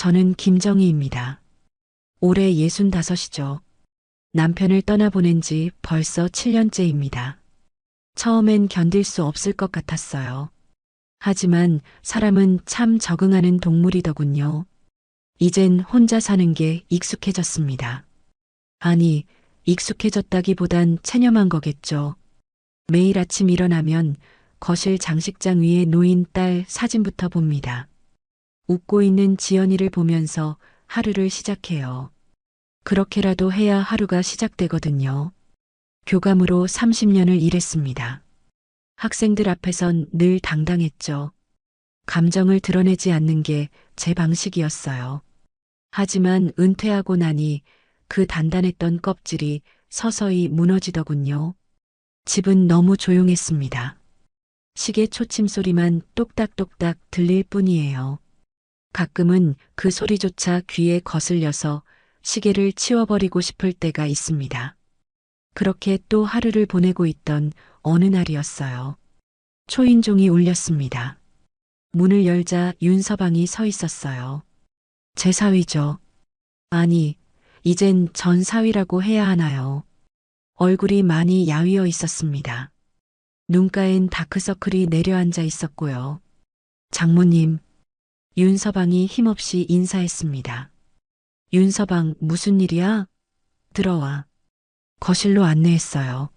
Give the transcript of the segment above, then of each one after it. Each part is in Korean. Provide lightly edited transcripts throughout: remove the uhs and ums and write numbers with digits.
저는 김정희입니다. 올해 65이죠. 남편을 떠나보낸 지 벌써 7년째입니다. 처음엔 견딜 수 없을 것 같았어요. 하지만 사람은 참 적응하는 동물이더군요. 이젠 혼자 사는 게 익숙해졌습니다. 아니, 익숙해졌다기보단 체념한 거겠죠. 매일 아침 일어나면 거실 장식장 위에 놓인 딸 사진부터 봅니다. 웃고 있는 지연이를 보면서 하루를 시작해요. 그렇게라도 해야 하루가 시작되거든요. 교감으로 30년을 일했습니다. 학생들 앞에선 늘 당당했죠. 감정을 드러내지 않는 게 제 방식이었어요. 하지만 은퇴하고 나니 그 단단했던 껍질이 서서히 무너지더군요. 집은 너무 조용했습니다. 시계 초침 소리만 똑딱똑딱 들릴 뿐이에요. 가끔은 그 소리조차 귀에 거슬려서 시계를 치워버리고 싶을 때가 있습니다. 그렇게 또 하루를 보내고 있던 어느 날이었어요. 초인종이 울렸습니다. 문을 열자 윤서방이 서 있었어요. 제 사위죠. 아니, 이젠 전 사위라고 해야 하나요? 얼굴이 많이 야위어 있었습니다. 눈가엔 다크서클이 내려앉아 있었고요. 장모님, 윤서방이 힘없이 인사했습니다. 윤서방, 무슨 일이야? 들어와. 거실로 안내했어요.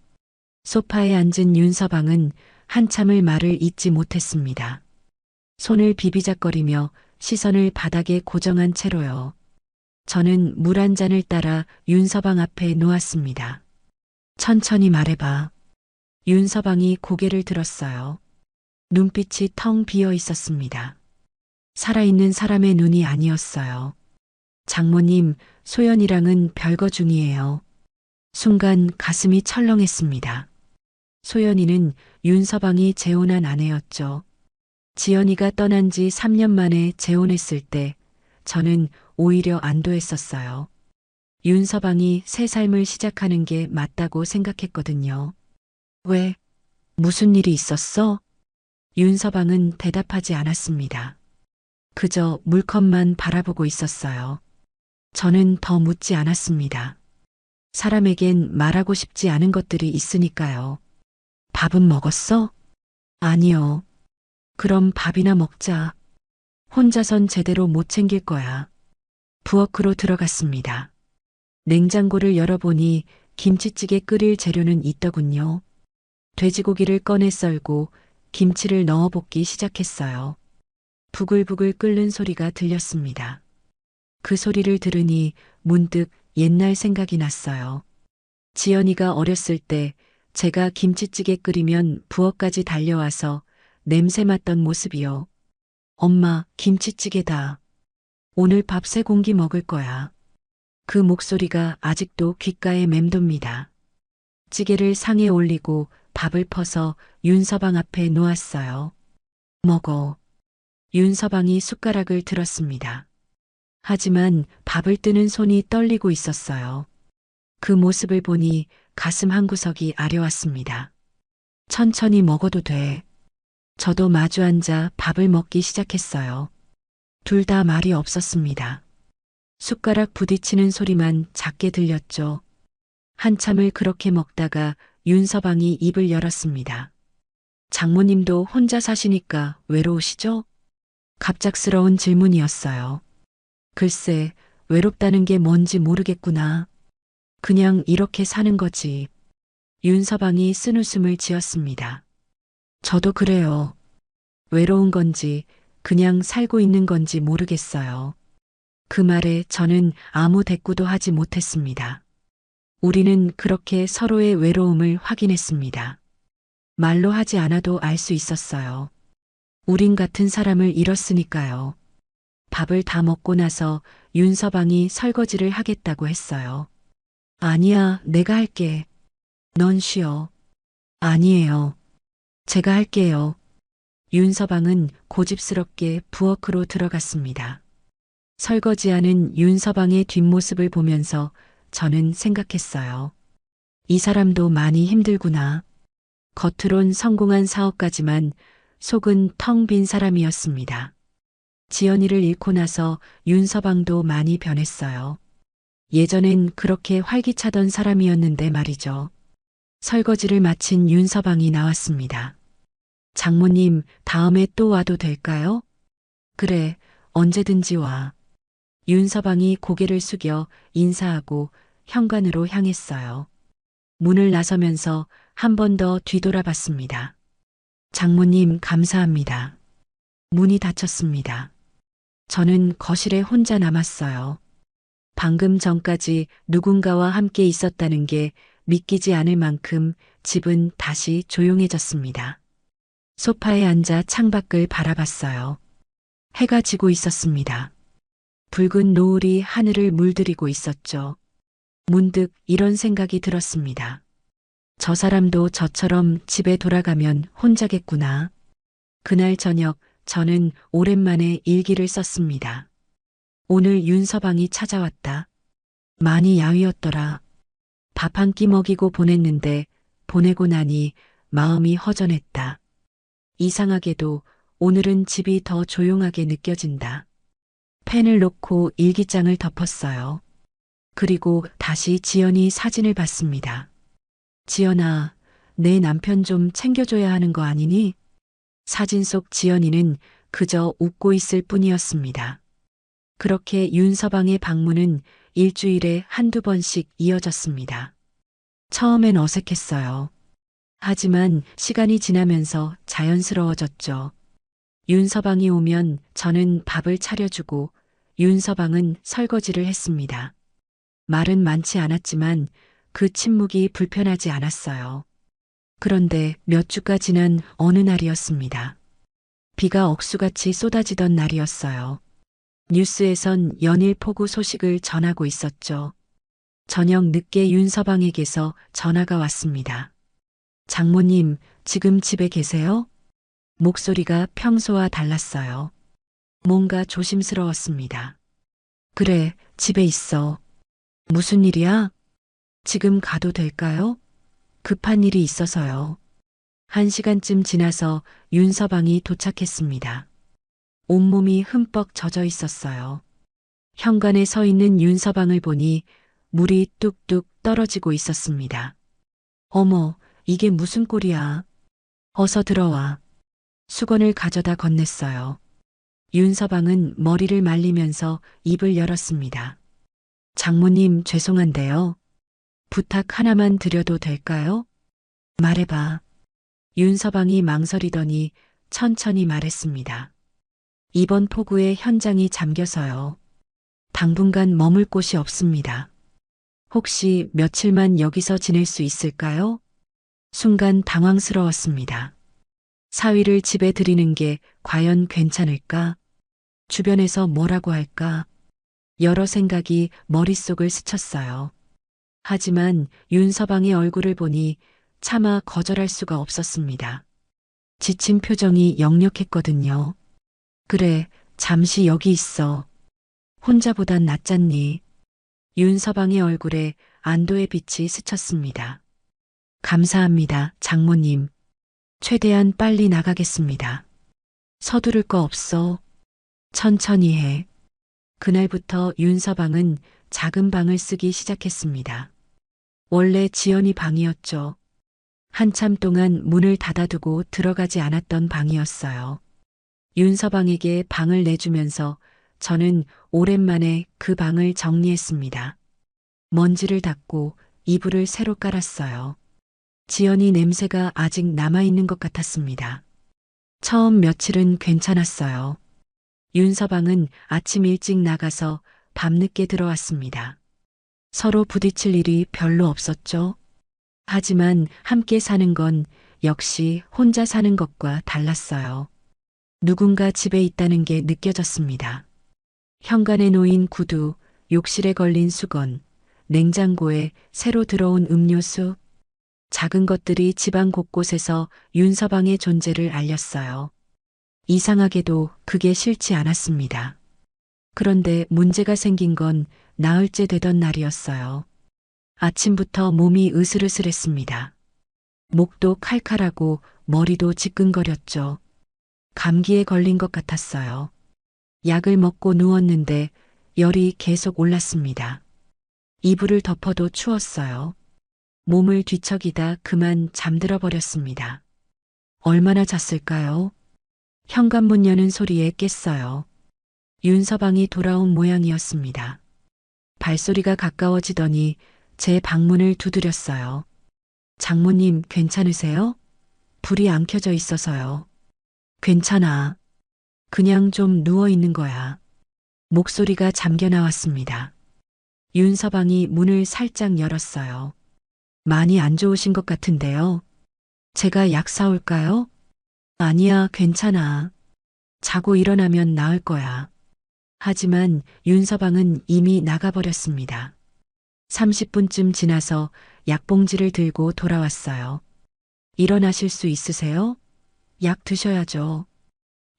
소파에 앉은 윤서방은 한참을 말을 잇지 못했습니다. 손을 비비작거리며 시선을 바닥에 고정한 채로요. 저는 물 한 잔을 따라 윤서방 앞에 놓았습니다. 천천히 말해봐. 윤서방이 고개를 들었어요. 눈빛이 텅 비어 있었습니다. 살아있는 사람의 눈이 아니었어요. 장모님, 소연이랑은 별거 중이에요. 순간 가슴이 철렁했습니다. 소연이는 윤서방이 재혼한 아내였죠. 지연이가 떠난 지 3년 만에 재혼했을 때 저는 오히려 안도했었어요. 윤서방이 새 삶을 시작하는 게 맞다고 생각했거든요. 왜? 무슨 일이 있었어? 윤서방은 대답하지 않았습니다. 그저 물컵만 바라보고 있었어요. 저는 더 묻지 않았습니다. 사람에겐 말하고 싶지 않은 것들이 있으니까요. 밥은 먹었어? 아니요. 그럼 밥이나 먹자. 혼자선 제대로 못 챙길 거야. 부엌으로 들어갔습니다. 냉장고를 열어보니 김치찌개 끓일 재료는 있더군요. 돼지고기를 꺼내 썰고 김치를 넣어 볶기 시작했어요. 부글부글 끓는 소리가 들렸습니다. 그 소리를 들으니 문득 옛날 생각이 났어요. 지연이가 어렸을 때 제가 김치찌개 끓이면 부엌까지 달려와서 냄새 맡던 모습이요. 엄마, 김치찌개다. 오늘 밥 3공기 먹을 거야. 그 목소리가 아직도 귓가에 맴돕니다. 찌개를 상에 올리고 밥을 퍼서 윤서방 앞에 놓았어요. 먹어. 윤서방이 숟가락을 들었습니다. 하지만 밥을 뜨는 손이 떨리고 있었어요. 그 모습을 보니 가슴 한구석이 아려왔습니다. 천천히 먹어도 돼. 저도 마주 앉아 밥을 먹기 시작했어요. 둘 다 말이 없었습니다. 숟가락 부딪히는 소리만 작게 들렸죠. 한참을 그렇게 먹다가 윤서방이 입을 열었습니다. 장모님도 혼자 사시니까 외로우시죠? 갑작스러운 질문이었어요. 글쎄, 외롭다는 게 뭔지 모르겠구나. 그냥 이렇게 사는 거지. 윤서방이 쓴웃음을 지었습니다. 저도 그래요. 외로운 건지 그냥 살고 있는 건지 모르겠어요. 그 말에 저는 아무 대꾸도 하지 못했습니다. 우리는 그렇게 서로의 외로움을 확인했습니다. 말로 하지 않아도 알 수 있었어요. 우린 같은 사람을 잃었으니까요. 밥을 다 먹고 나서 윤서방이 설거지를 하겠다고 했어요. 아니야, 내가 할게. 넌 쉬어. 아니에요. 제가 할게요. 윤서방은 고집스럽게 부엌으로 들어갔습니다. 설거지하는 윤서방의 뒷모습을 보면서 저는 생각했어요. 이 사람도 많이 힘들구나. 겉으론 성공한 사업가지만 속은 텅 빈 사람이었습니다. 지연이를 잃고 나서 윤서방도 많이 변했어요. 예전엔 그렇게 활기차던 사람이었는데 말이죠. 설거지를 마친 윤서방이 나왔습니다. 장모님, 다음에 또 와도 될까요? 그래, 언제든지 와. 윤서방이 고개를 숙여 인사하고 현관으로 향했어요. 문을 나서면서 한 번 더 뒤돌아봤습니다. 장모님, 감사합니다. 문이 닫혔습니다. 저는 거실에 혼자 남았어요. 방금 전까지 누군가와 함께 있었다는 게 믿기지 않을 만큼 집은 다시 조용해졌습니다. 소파에 앉아 창밖을 바라봤어요. 해가 지고 있었습니다. 붉은 노을이 하늘을 물들이고 있었죠. 문득 이런 생각이 들었습니다. 저 사람도 저처럼 집에 돌아가면 혼자겠구나. 그날 저녁 저는 오랜만에 일기를 썼습니다. 오늘 윤서방이 찾아왔다. 많이 야위었더라. 밥 한 끼 먹이고 보냈는데 보내고 나니 마음이 허전했다. 이상하게도 오늘은 집이 더 조용하게 느껴진다. 펜을 놓고 일기장을 덮었어요. 그리고 다시 지연이 사진을 봤습니다. 지연아, 내 남편 좀 챙겨줘야 하는 거 아니니? 사진 속 지연이는 그저 웃고 있을 뿐이었습니다. 그렇게 윤서방의 방문은 일주일에 한두 번씩 이어졌습니다. 처음엔 어색했어요. 하지만 시간이 지나면서 자연스러워졌죠. 윤서방이 오면 저는 밥을 차려주고 윤서방은 설거지를 했습니다. 말은 많지 않았지만 그 침묵이 불편하지 않았어요. 그런데 몇 주가 지난 어느 날이었습니다. 비가 억수같이 쏟아지던 날이었어요. 뉴스에선 연일 폭우 소식을 전하고 있었죠. 저녁 늦게 윤서방에게서 전화가 왔습니다. 장모님, 지금 집에 계세요? 목소리가 평소와 달랐어요. 뭔가 조심스러웠습니다. 그래, 집에 있어. 무슨 일이야? 지금 가도 될까요? 급한 일이 있어서요. 1시간쯤 지나서 윤서방이 도착했습니다. 온몸이 흠뻑 젖어 있었어요. 현관에 서 있는 윤서방을 보니 물이 뚝뚝 떨어지고 있었습니다. 어머, 이게 무슨 꼴이야. 어서 들어와. 수건을 가져다 건넸어요. 윤서방은 머리를 말리면서 입을 열었습니다. 장모님, 죄송한데요. 부탁 하나만 드려도 될까요? 말해봐. 윤서방이 망설이더니 천천히 말했습니다. 이번 폭우에 현장이 잠겨서요. 당분간 머물 곳이 없습니다. 혹시 며칠만 여기서 지낼 수 있을까요? 순간 당황스러웠습니다. 사위를 집에 들이는 게 과연 괜찮을까? 주변에서 뭐라고 할까? 여러 생각이 머릿속을 스쳤어요. 하지만 윤서방의 얼굴을 보니 차마 거절할 수가 없었습니다. 지친 표정이 역력했거든요. 그래, 잠시 여기 있어. 혼자보단 낫잖니. 윤서방의 얼굴에 안도의 빛이 스쳤습니다. 감사합니다, 장모님. 최대한 빨리 나가겠습니다. 서두를 거 없어. 천천히 해. 그날부터 윤서방은 작은 방을 쓰기 시작했습니다. 원래 지연이 방이었죠. 한참 동안 문을 닫아두고 들어가지 않았던 방이었어요. 윤서방에게 방을 내주면서 저는 오랜만에 그 방을 정리했습니다. 먼지를 닦고 이불을 새로 깔았어요. 지연이 냄새가 아직 남아있는 것 같았습니다. 처음 며칠은 괜찮았어요. 윤서방은 아침 일찍 나가서 밤늦게 들어왔습니다. 서로 부딪힐 일이 별로 없었죠. 하지만 함께 사는 건 역시 혼자 사는 것과 달랐어요. 누군가 집에 있다는 게 느껴졌습니다. 현관에 놓인 구두, 욕실에 걸린 수건, 냉장고에 새로 들어온 음료수, 작은 것들이 집안 곳곳에서 윤서방의 존재를 알렸어요. 이상하게도 그게 싫지 않았습니다. 그런데 문제가 생긴 건 나흘째 되던 날이었어요. 아침부터 몸이 으슬으슬했습니다. 목도 칼칼하고 머리도 지끈거렸죠. 감기에 걸린 것 같았어요. 약을 먹고 누웠는데 열이 계속 올랐습니다. 이불을 덮어도 추웠어요. 몸을 뒤척이다 그만 잠들어 버렸습니다. 얼마나 잤을까요? 현관문 여는 소리에 깼어요. 윤서방이 돌아온 모양이었습니다. 발소리가 가까워지더니 제 방문을 두드렸어요. 장모님 괜찮으세요? 불이 안 켜져 있어서요. 괜찮아. 그냥 좀 누워 있는 거야. 목소리가 잠겨 나왔습니다. 윤서방이 문을 살짝 열었어요. 많이 안 좋으신 것 같은데요. 제가 약 사올까요? 아니야, 괜찮아. 자고 일어나면 나을 거야. 하지만 윤서방은 이미 나가버렸습니다. 30분쯤 지나서 약봉지를 들고 돌아왔어요. 일어나실 수 있으세요? 약 드셔야죠.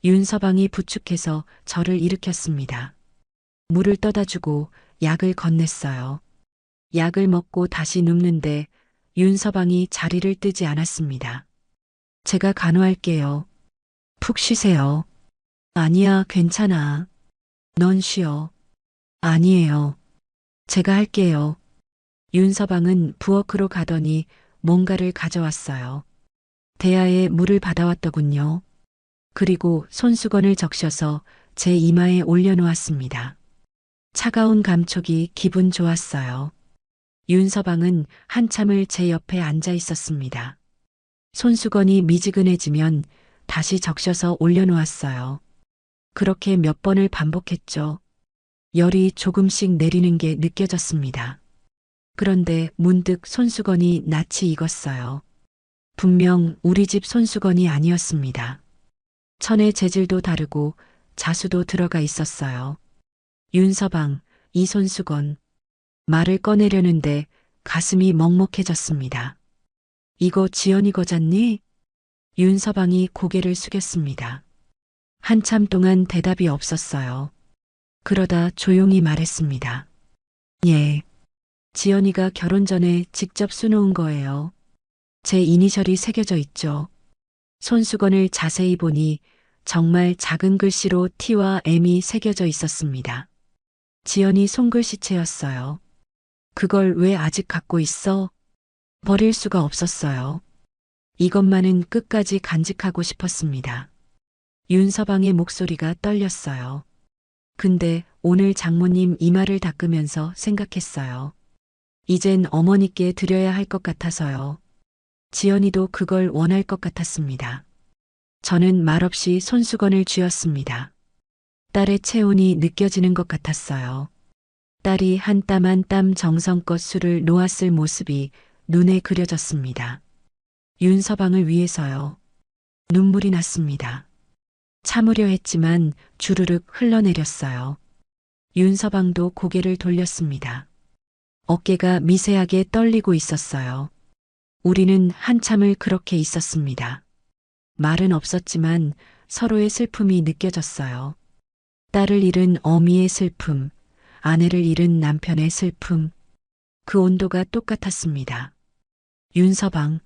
윤서방이 부축해서 저를 일으켰습니다. 물을 떠다 주고 약을 건넸어요. 약을 먹고 다시 눕는데 윤서방이 자리를 뜨지 않았습니다. 제가 간호할게요. 푹 쉬세요. 아니야, 괜찮아. 넌 쉬어. 아니에요. 제가 할게요. 윤서방은 부엌으로 가더니 뭔가를 가져왔어요. 대야에 물을 받아왔더군요. 그리고 손수건을 적셔서 제 이마에 올려놓았습니다. 차가운 감촉이 기분 좋았어요. 윤서방은 한참을 제 옆에 앉아 있었습니다. 손수건이 미지근해지면 다시 적셔서 올려놓았어요. 그렇게 몇 번을 반복했죠. 열이 조금씩 내리는 게 느껴졌습니다. 그런데 문득 손수건이 낯이 익었어요. 분명 우리 집 손수건이 아니었습니다. 천의 재질도 다르고 자수도 들어가 있었어요. 윤서방, 이 손수건. 말을 꺼내려는데 가슴이 먹먹해졌습니다. 이거 지연이 거잖니? 윤서방이 고개를 숙였습니다. 한참 동안 대답이 없었어요. 그러다 조용히 말했습니다. 예. 지연이가 결혼 전에 직접 수놓은 거예요. 제 이니셜이 새겨져 있죠. 손수건을 자세히 보니 정말 작은 글씨로 T와 M이 새겨져 있었습니다. 지연이 손글씨체였어요. 그걸 왜 아직 갖고 있어? 버릴 수가 없었어요. 이것만은 끝까지 간직하고 싶었습니다. 윤서방의 목소리가 떨렸어요. 근데 오늘 장모님 이마를 닦으면서 생각했어요. 이젠 어머니께 드려야 할 것 같아서요. 지연이도 그걸 원할 것 같았습니다. 저는 말없이 손수건을 쥐었습니다. 딸의 체온이 느껴지는 것 같았어요. 딸이 한 땀 한 땀 정성껏 술을 놓았을 모습이 눈에 그려졌습니다. 윤서방을 위해서요. 눈물이 났습니다. 참으려 했지만 주르륵 흘러내렸어요. 윤서방도 고개를 돌렸습니다. 어깨가 미세하게 떨리고 있었어요. 우리는 한참을 그렇게 있었습니다. 말은 없었지만 서로의 슬픔이 느껴졌어요. 딸을 잃은 어미의 슬픔, 아내를 잃은 남편의 슬픔, 그 온도가 똑같았습니다. 윤서방,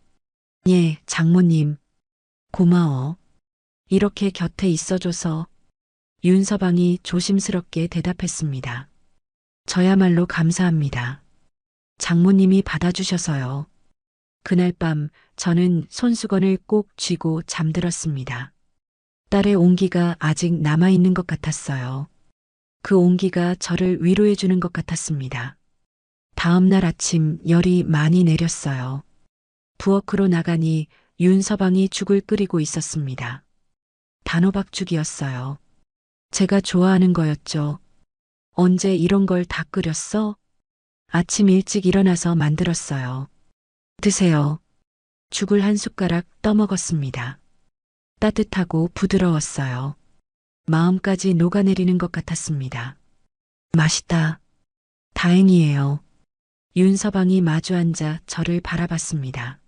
예, 장모님, 고마워. 이렇게 곁에 있어줘서. 윤서방이 조심스럽게 대답했습니다. 저야말로 감사합니다. 장모님이 받아주셔서요. 그날 밤 저는 손수건을 꼭 쥐고 잠들었습니다. 딸의 온기가 아직 남아있는 것 같았어요. 그 온기가 저를 위로해주는 것 같았습니다. 다음 날 아침 열이 많이 내렸어요. 부엌으로 나가니 윤서방이 죽을 끓이고 있었습니다. 단호박죽이었어요. 제가 좋아하는 거였죠. 언제 이런 걸 다 끓였어? 아침 일찍 일어나서 만들었어요. 드세요. 죽을 한 숟가락 떠먹었습니다. 따뜻하고 부드러웠어요. 마음까지 녹아내리는 것 같았습니다. 맛있다. 다행이에요. 윤서방이 마주 앉아 저를 바라봤습니다.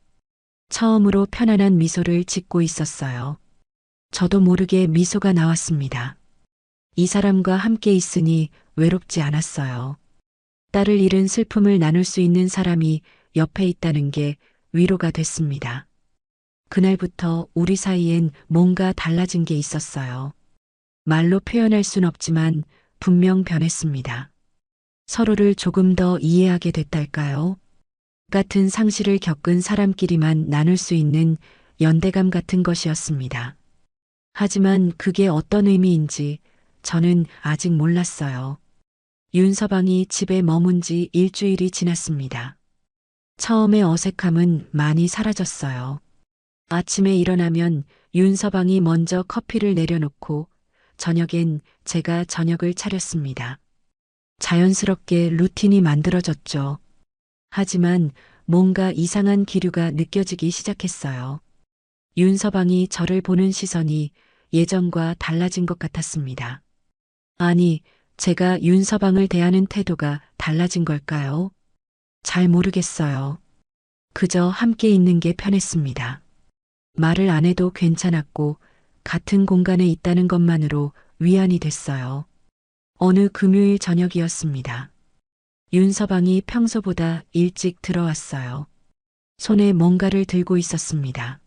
처음으로 편안한 미소를 짓고 있었어요. 저도 모르게 미소가 나왔습니다. 이 사람과 함께 있으니 외롭지 않았어요. 딸을 잃은 슬픔을 나눌 수 있는 사람이 옆에 있다는 게 위로가 됐습니다. 그날부터 우리 사이엔 뭔가 달라진 게 있었어요. 말로 표현할 순 없지만 분명 변했습니다. 서로를 조금 더 이해하게 됐달까요? 같은 상실을 겪은 사람끼리만 나눌 수 있는 연대감 같은 것이었습니다. 하지만 그게 어떤 의미인지 저는 아직 몰랐어요. 윤서방이 집에 머문 지 일주일이 지났습니다. 처음의 어색함은 많이 사라졌어요. 아침에 일어나면 윤서방이 먼저 커피를 내려놓고 저녁엔 제가 저녁을 차렸습니다. 자연스럽게 루틴이 만들어졌죠. 하지만 뭔가 이상한 기류가 느껴지기 시작했어요. 윤서방이 저를 보는 시선이 예전과 달라진 것 같았습니다. 아니, 제가 윤서방을 대하는 태도가 달라진 걸까요? 잘 모르겠어요. 그저 함께 있는 게 편했습니다. 말을 안 해도 괜찮았고 같은 공간에 있다는 것만으로 위안이 됐어요. 어느 금요일 저녁이었습니다. 윤서방이 평소보다 일찍 들어왔어요. 손에 뭔가를 들고 있었습니다.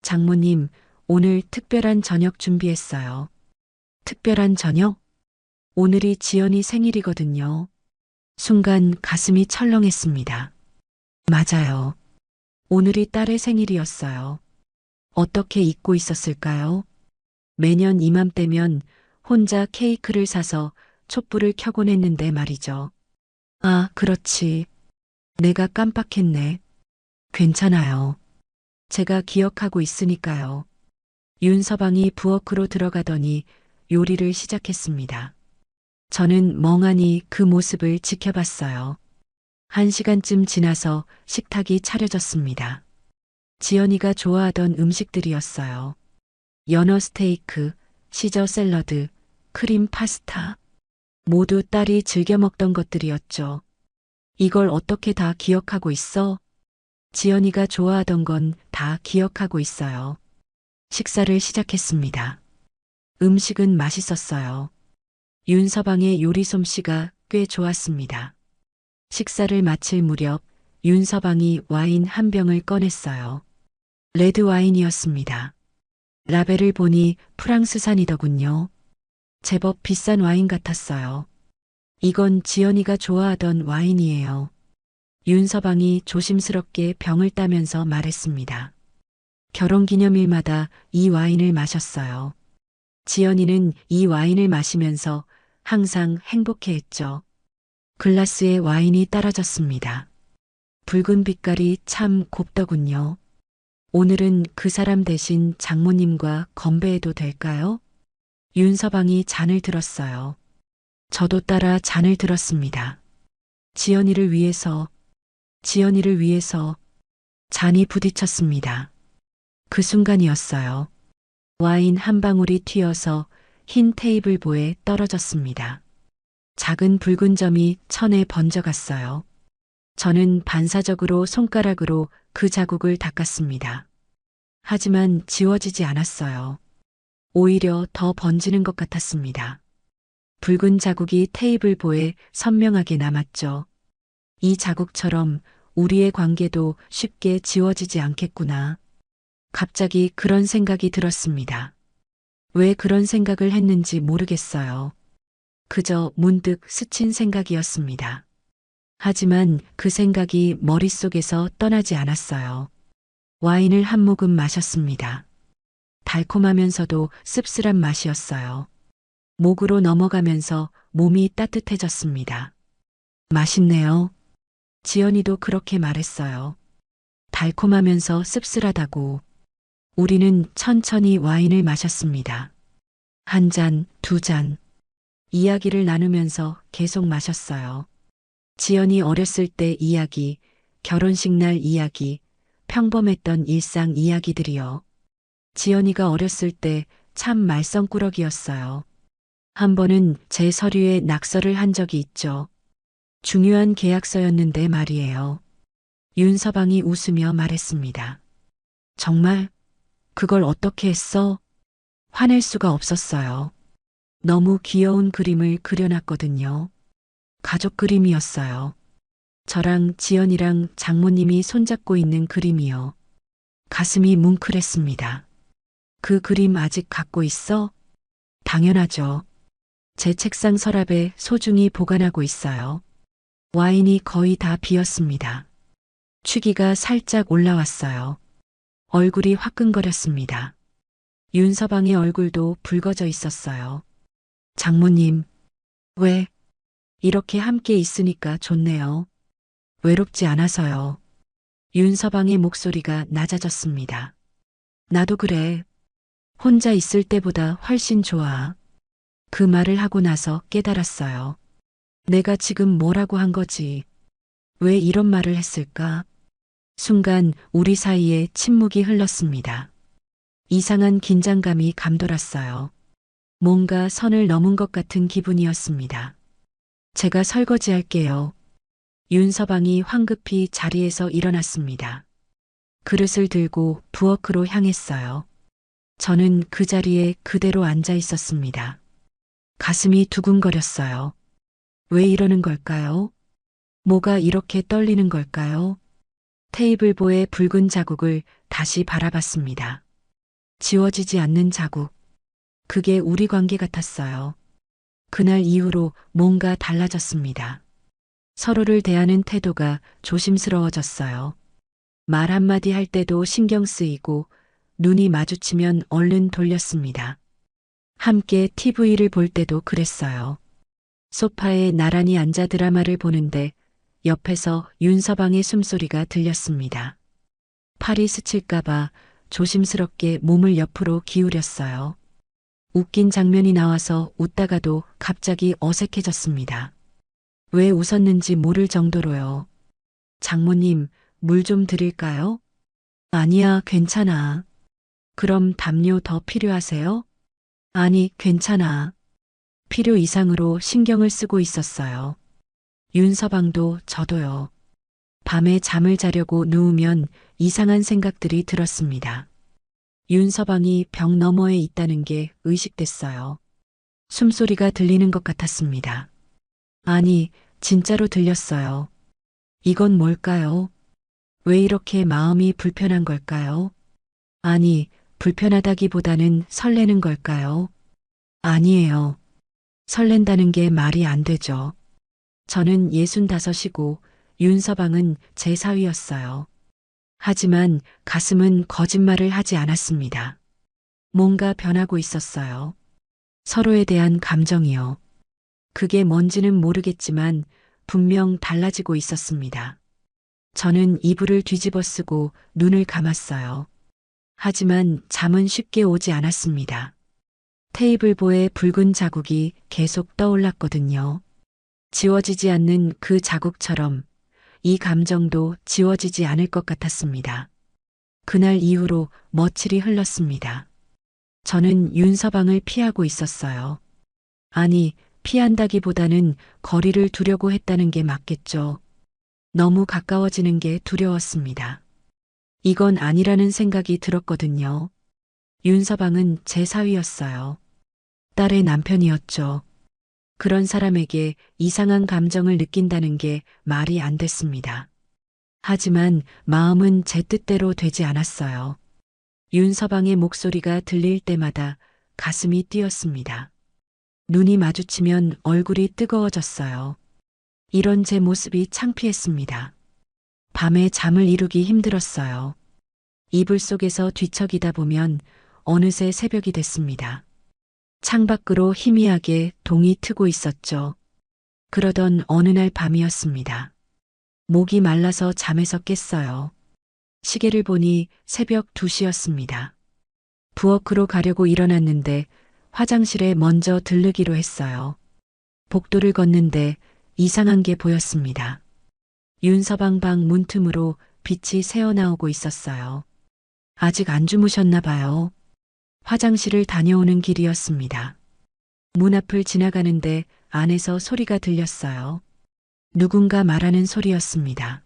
장모님, 오늘 특별한 저녁 준비했어요. 특별한 저녁? 오늘이 지연이 생일이거든요. 순간 가슴이 철렁했습니다. 맞아요. 오늘이 딸의 생일이었어요. 어떻게 잊고 있었을까요? 매년 이맘때면 혼자 케이크를 사서 촛불을 켜곤 했는데 말이죠. 아, 그렇지. 내가 깜빡했네. 괜찮아요. 제가 기억하고 있으니까요. 윤서방이 부엌으로 들어가더니 요리를 시작했습니다. 저는 멍하니 그 모습을 지켜봤어요. 1시간쯤 지나서 식탁이 차려졌습니다. 지연이가 좋아하던 음식들이었어요. 연어 스테이크, 시저 샐러드, 크림 파스타. 모두 딸이 즐겨 먹던 것들이었죠. 이걸 어떻게 다 기억하고 있어? 지연이가 좋아하던 건 다 기억하고 있어요. 식사를 시작했습니다. 음식은 맛있었어요. 윤서방의 요리 솜씨가 꽤 좋았습니다. 식사를 마칠 무렵 윤서방이 와인 한 병을 꺼냈어요. 레드 와인이었습니다. 라벨을 보니 프랑스산이더군요. 제법 비싼 와인 같았어요. 이건 지연이가 좋아하던 와인이에요. 윤서방이 조심스럽게 병을 따면서 말했습니다. 결혼기념일마다 이 와인을 마셨어요. 지연이는 이 와인을 마시면서 항상 행복해했죠. 글라스에 와인이 따라졌습니다. 붉은 빛깔이 참 곱더군요. 오늘은 그 사람 대신 장모님과 건배해도 될까요? 윤서방이 잔을 들었어요. 저도 따라 잔을 들었습니다. 지연이를 위해서, 지연이를 위해서 잔이 부딪혔습니다. 그 순간이었어요. 와인 한 방울이 튀어서 흰 테이블보에 떨어졌습니다. 작은 붉은 점이 천에 번져갔어요. 저는 반사적으로 손가락으로 그 자국을 닦았습니다. 하지만 지워지지 않았어요. 오히려 더 번지는 것 같았습니다. 붉은 자국이 테이블보에 선명하게 남았죠. 이 자국처럼 우리의 관계도 쉽게 지워지지 않겠구나. 갑자기 그런 생각이 들었습니다. 왜 그런 생각을 했는지 모르겠어요. 그저 문득 스친 생각이었습니다. 하지만 그 생각이 머릿속에서 떠나지 않았어요. 와인을 한 모금 마셨습니다. 달콤하면서도 씁쓸한 맛이었어요. 목으로 넘어가면서 몸이 따뜻해졌습니다. 맛있네요. 지연이도 그렇게 말했어요. 달콤하면서 씁쓸하다고. 우리는 천천히 와인을 마셨습니다. 한 잔, 두 잔. 이야기를 나누면서 계속 마셨어요. 지연이 어렸을 때 이야기, 결혼식 날 이야기, 평범했던 일상 이야기들이요. 지연이가 어렸을 때 참 말썽꾸러기였어요. 한 번은 제 서류에 낙서를 한 적이 있죠. 중요한 계약서였는데 말이에요. 윤서방이 웃으며 말했습니다. 정말? 그걸 어떻게 했어? 화낼 수가 없었어요. 너무 귀여운 그림을 그려놨거든요. 가족 그림이었어요. 저랑 지연이랑 장모님이 손잡고 있는 그림이요. 가슴이 뭉클했습니다. 그 그림 아직 갖고 있어? 당연하죠. 제 책상 서랍에 소중히 보관하고 있어요. 와인이 거의 다 비었습니다. 취기가 살짝 올라왔어요. 얼굴이 화끈거렸습니다. 윤서방의 얼굴도 붉어져 있었어요. 장모님, 왜? 이렇게 함께 있으니까 좋네요. 외롭지 않아서요. 윤서방의 목소리가 낮아졌습니다. 나도 그래. 혼자 있을 때보다 훨씬 좋아. 그 말을 하고 나서 깨달았어요. 내가 지금 뭐라고 한 거지? 왜 이런 말을 했을까? 순간 우리 사이에 침묵이 흘렀습니다. 이상한 긴장감이 감돌았어요. 뭔가 선을 넘은 것 같은 기분이었습니다. 제가 설거지할게요. 윤서방이 황급히 자리에서 일어났습니다. 그릇을 들고 부엌으로 향했어요. 저는 그 자리에 그대로 앉아 있었습니다. 가슴이 두근거렸어요. 왜 이러는 걸까요? 뭐가 이렇게 떨리는 걸까요? 테이블보의 붉은 자국을 다시 바라봤습니다. 지워지지 않는 자국. 그게 우리 관계 같았어요. 그날 이후로 뭔가 달라졌습니다. 서로를 대하는 태도가 조심스러워졌어요. 말 한마디 할 때도 신경 쓰이고 눈이 마주치면 얼른 돌렸습니다. 함께 TV를 볼 때도 그랬어요. 소파에 나란히 앉아 드라마를 보는데 옆에서 윤서방의 숨소리가 들렸습니다. 팔이 스칠까봐 조심스럽게 몸을 옆으로 기울였어요. 웃긴 장면이 나와서 웃다가도 갑자기 어색해졌습니다. 왜 웃었는지 모를 정도로요. 장모님, 물 좀 드릴까요? 아니야, 괜찮아. 그럼 담요 더 필요하세요? 아니, 괜찮아. 필요 이상으로 신경을 쓰고 있었어요. 윤서방도 저도요. 밤에 잠을 자려고 누우면 이상한 생각들이 들었습니다. 윤서방이 벽 너머에 있다는 게 의식됐어요. 숨소리가 들리는 것 같았습니다. 아니, 진짜로 들렸어요. 이건 뭘까요? 왜 이렇게 마음이 불편한 걸까요? 아니, 불편하다기보다는 설레는 걸까요? 아니에요. 설렌다는 게 말이 안 되죠. 저는 65이고 윤서방은 제 사위였어요. 하지만 가슴은 거짓말을 하지 않았습니다. 뭔가 변하고 있었어요. 서로에 대한 감정이요. 그게 뭔지는 모르겠지만 분명 달라지고 있었습니다. 저는 이불을 뒤집어 쓰고 눈을 감았어요. 하지만 잠은 쉽게 오지 않았습니다. 테이블보의 붉은 자국이 계속 떠올랐거든요. 지워지지 않는 그 자국처럼 이 감정도 지워지지 않을 것 같았습니다. 그날 이후로 며칠이 흘렀습니다. 저는 윤서방을 피하고 있었어요. 아니, 피한다기보다는 거리를 두려고 했다는 게 맞겠죠. 너무 가까워지는 게 두려웠습니다. 이건 아니라는 생각이 들었거든요. 윤서방은 제 사위였어요. 딸의 남편이었죠. 그런 사람에게 이상한 감정을 느낀다는 게 말이 안 됐습니다. 하지만 마음은 제 뜻대로 되지 않았어요. 윤서방의 목소리가 들릴 때마다 가슴이 뛰었습니다. 눈이 마주치면 얼굴이 뜨거워졌어요. 이런 제 모습이 창피했습니다. 밤에 잠을 이루기 힘들었어요. 이불 속에서 뒤척이다 보면 어느새 새벽이 됐습니다. 창밖으로 희미하게 동이 트고 있었죠. 그러던 어느 날 밤이었습니다. 목이 말라서 잠에서 깼어요. 시계를 보니 새벽 2시였습니다. 부엌으로 가려고 일어났는데 화장실에 먼저 들르기로 했어요. 복도를 걷는데 이상한 게 보였습니다. 윤서방 방 문틈으로 빛이 새어나오고 있었어요. 아직 안 주무셨나 봐요. 화장실을 다녀오는 길이었습니다. 문 앞을 지나가는데 안에서 소리가 들렸어요. 누군가 말하는 소리였습니다.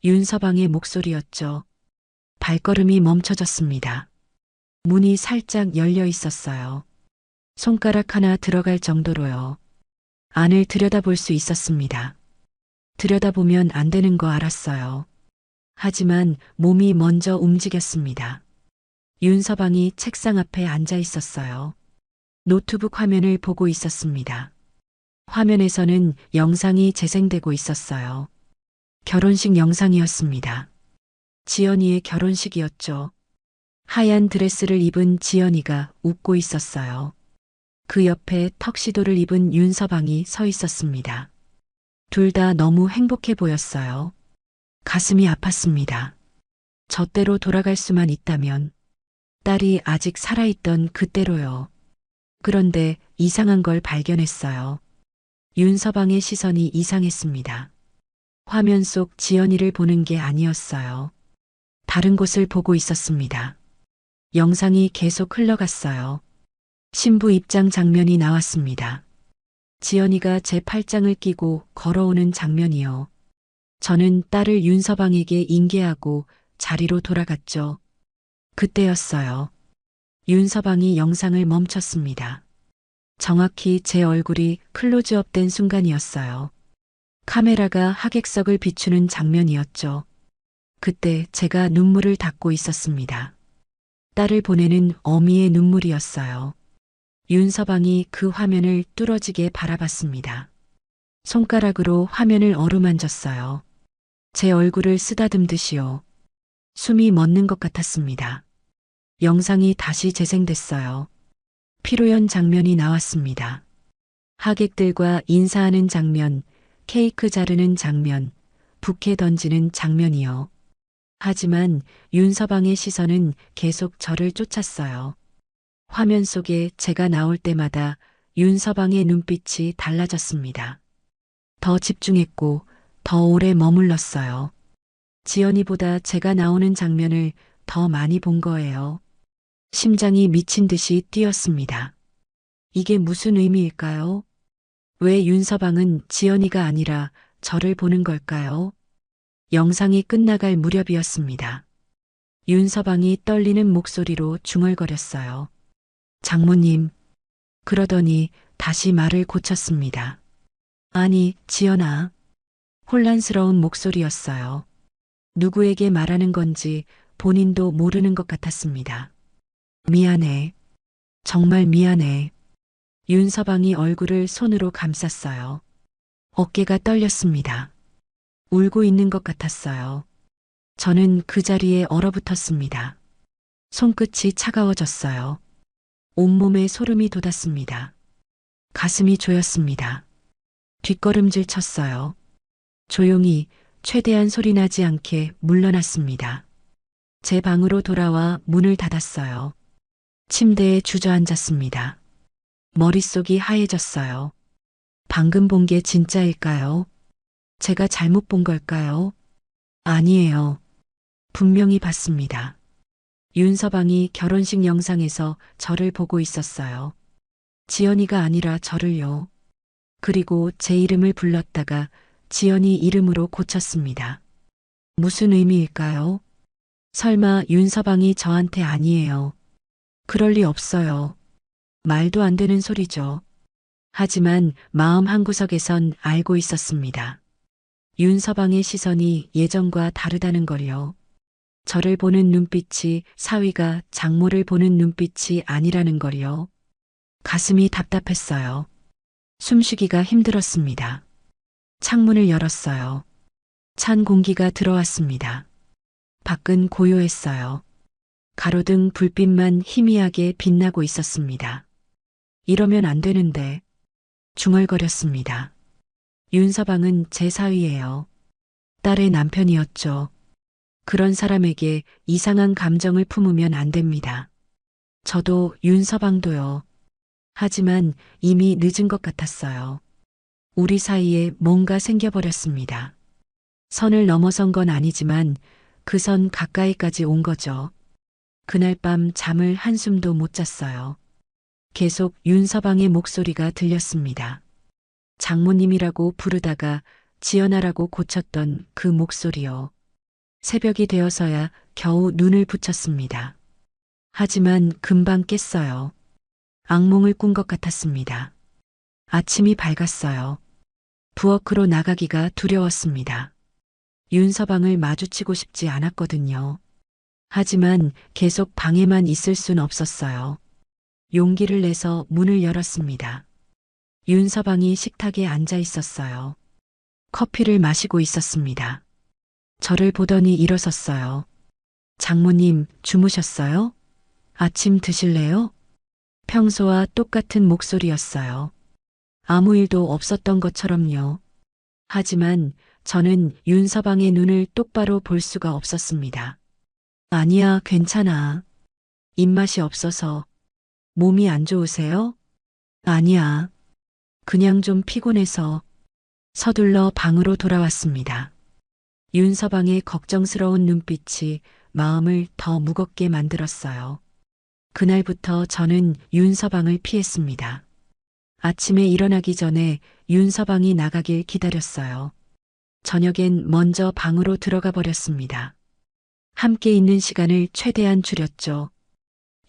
윤서방의 목소리였죠. 발걸음이 멈춰졌습니다. 문이 살짝 열려 있었어요. 손가락 하나 들어갈 정도로요. 안을 들여다볼 수 있었습니다. 들여다보면 안 되는 거 알았어요. 하지만 몸이 먼저 움직였습니다. 윤서방이 책상 앞에 앉아 있었어요. 노트북 화면을 보고 있었습니다. 화면에서는 영상이 재생되고 있었어요. 결혼식 영상이었습니다. 지연이의 결혼식이었죠. 하얀 드레스를 입은 지연이가 웃고 있었어요. 그 옆에 턱시도를 입은 윤서방이 서 있었습니다. 둘 다 너무 행복해 보였어요. 가슴이 아팠습니다. 저 때로 돌아갈 수만 있다면 딸이 아직 살아있던 그때로요. 그런데 이상한 걸 발견했어요. 윤서방의 시선이 이상했습니다. 화면 속 지연이를 보는 게 아니었어요. 다른 곳을 보고 있었습니다. 영상이 계속 흘러갔어요. 신부 입장 장면이 나왔습니다. 지연이가 제 팔짱을 끼고 걸어오는 장면이요. 저는 딸을 윤서방에게 인계하고 자리로 돌아갔죠. 그때였어요. 윤서방이 영상을 멈췄습니다. 정확히 제 얼굴이 클로즈업된 순간이었어요. 카메라가 하객석을 비추는 장면이었죠. 그때 제가 눈물을 닦고 있었습니다. 딸을 보내는 어미의 눈물이었어요. 윤서방이 그 화면을 뚫어지게 바라봤습니다. 손가락으로 화면을 어루만졌어요. 제 얼굴을 쓰다듬듯이요. 숨이 멎는 것 같았습니다. 영상이 다시 재생됐어요. 피로연 장면이 나왔습니다. 하객들과 인사하는 장면, 케이크 자르는 장면, 부케 던지는 장면이요. 하지만 윤서방의 시선은 계속 저를 쫓았어요. 화면 속에 제가 나올 때마다 윤서방의 눈빛이 달라졌습니다. 더 집중했고 더 오래 머물렀어요. 지연이보다 제가 나오는 장면을 더 많이 본 거예요. 심장이 미친 듯이 뛰었습니다. 이게 무슨 의미일까요? 왜 윤서방은 지연이가 아니라 저를 보는 걸까요? 영상이 끝나갈 무렵이었습니다. 윤서방이 떨리는 목소리로 중얼거렸어요. 장모님. 그러더니 다시 말을 고쳤습니다. 아니, 지연아. 혼란스러운 목소리였어요. 누구에게 말하는 건지 본인도 모르는 것 같았습니다. 미안해. 정말 미안해. 윤서방이 얼굴을 손으로 감쌌어요. 어깨가 떨렸습니다. 울고 있는 것 같았어요. 저는 그 자리에 얼어붙었습니다. 손끝이 차가워졌어요. 온몸에 소름이 돋았습니다. 가슴이 조였습니다. 뒷걸음질 쳤어요. 조용히 최대한 소리나지 않게 물러났습니다. 제 방으로 돌아와 문을 닫았어요. 침대에 주저앉았습니다. 머릿속이 하얘졌어요. 방금 본 게 진짜일까요? 제가 잘못 본 걸까요? 아니에요. 분명히 봤습니다. 윤서방이 결혼식 영상에서 저를 보고 있었어요. 지연이가 아니라 저를요. 그리고 제 이름을 불렀다가 지연이 이름으로 고쳤습니다. 무슨 의미일까요? 설마 윤서방이 저한테 아니에요. 그럴 리 없어요. 말도 안 되는 소리죠. 하지만 마음 한구석에선 알고 있었습니다. 윤서방의 시선이 예전과 다르다는 걸요. 저를 보는 눈빛이 사위가 장모를 보는 눈빛이 아니라는 걸요. 가슴이 답답했어요. 숨쉬기가 힘들었습니다. 창문을 열었어요. 찬 공기가 들어왔습니다. 밖은 고요했어요. 가로등 불빛만 희미하게 빛나고 있었습니다. 이러면 안 되는데 중얼거렸습니다. 윤서방은 제 사위예요. 딸의 남편이었죠. 그런 사람에게 이상한 감정을 품으면 안 됩니다. 저도 윤서방도요. 하지만 이미 늦은 것 같았어요. 우리 사이에 뭔가 생겨버렸습니다. 선을 넘어선 건 아니지만 그 선 가까이까지 온 거죠. 그날 밤 잠을 한숨도 못 잤어요. 계속 윤서방의 목소리가 들렸습니다. 장모님이라고 부르다가 지연아라고 고쳤던 그 목소리요. 새벽이 되어서야 겨우 눈을 붙였습니다. 하지만 금방 깼어요. 악몽을 꾼 것 같았습니다. 아침이 밝았어요. 부엌으로 나가기가 두려웠습니다. 윤서방을 마주치고 싶지 않았거든요. 하지만 계속 방에만 있을 순 없었어요. 용기를 내서 문을 열었습니다. 윤서방이 식탁에 앉아 있었어요. 커피를 마시고 있었습니다. 저를 보더니 일어섰어요. 장모님, 주무셨어요? 아침 드실래요? 평소와 똑같은 목소리였어요. 아무 일도 없었던 것처럼요. 하지만 저는 윤서방의 눈을 똑바로 볼 수가 없었습니다. 아니야, 괜찮아. 입맛이 없어서. 몸이 안 좋으세요? 아니야. 그냥 좀 피곤해서. 서둘러 방으로 돌아왔습니다. 윤서방의 걱정스러운 눈빛이 마음을 더 무겁게 만들었어요. 그날부터 저는 윤서방을 피했습니다. 아침에 일어나기 전에 윤서방이 나가길 기다렸어요. 저녁엔 먼저 방으로 들어가 버렸습니다. 함께 있는 시간을 최대한 줄였죠.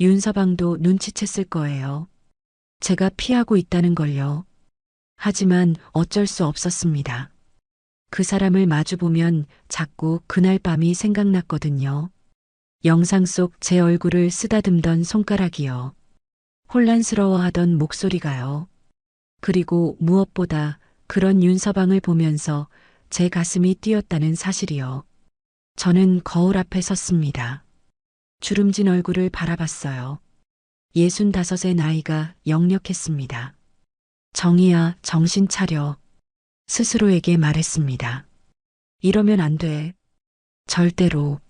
윤서방도 눈치챘을 거예요. 제가 피하고 있다는 걸요. 하지만 어쩔 수 없었습니다. 그 사람을 마주보면 자꾸 그날 밤이 생각났거든요. 영상 속 제 얼굴을 쓰다듬던 손가락이요. 혼란스러워하던 목소리가요. 그리고 무엇보다 그런 윤서방을 보면서 제 가슴이 뛰었다는 사실이요. 저는 거울 앞에 섰습니다. 주름진 얼굴을 바라봤어요. 65의 나이가 역력했습니다. 정희야, 정신 차려. 스스로에게 말했습니다. 이러면 안 돼. 절대로.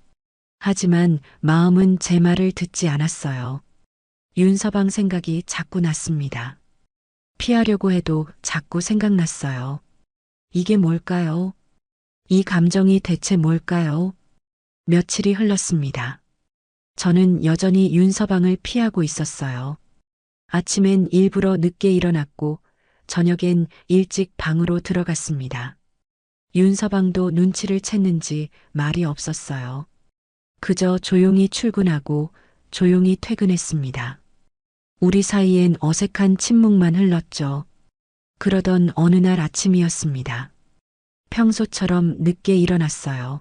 하지만 마음은 제 말을 듣지 않았어요. 윤서방 생각이 자꾸 났습니다. 피하려고 해도 자꾸 생각났어요. 이게 뭘까요? 이 감정이 대체 뭘까요? 며칠이 흘렀습니다. 저는 여전히 윤서방을 피하고 있었어요. 아침엔 일부러 늦게 일어났고 저녁엔 일찍 방으로 들어갔습니다. 윤서방도 눈치를 챘는지 말이 없었어요. 그저 조용히 출근하고 조용히 퇴근했습니다. 우리 사이엔 어색한 침묵만 흘렀죠. 그러던 어느 날 아침이었습니다. 평소처럼 늦게 일어났어요.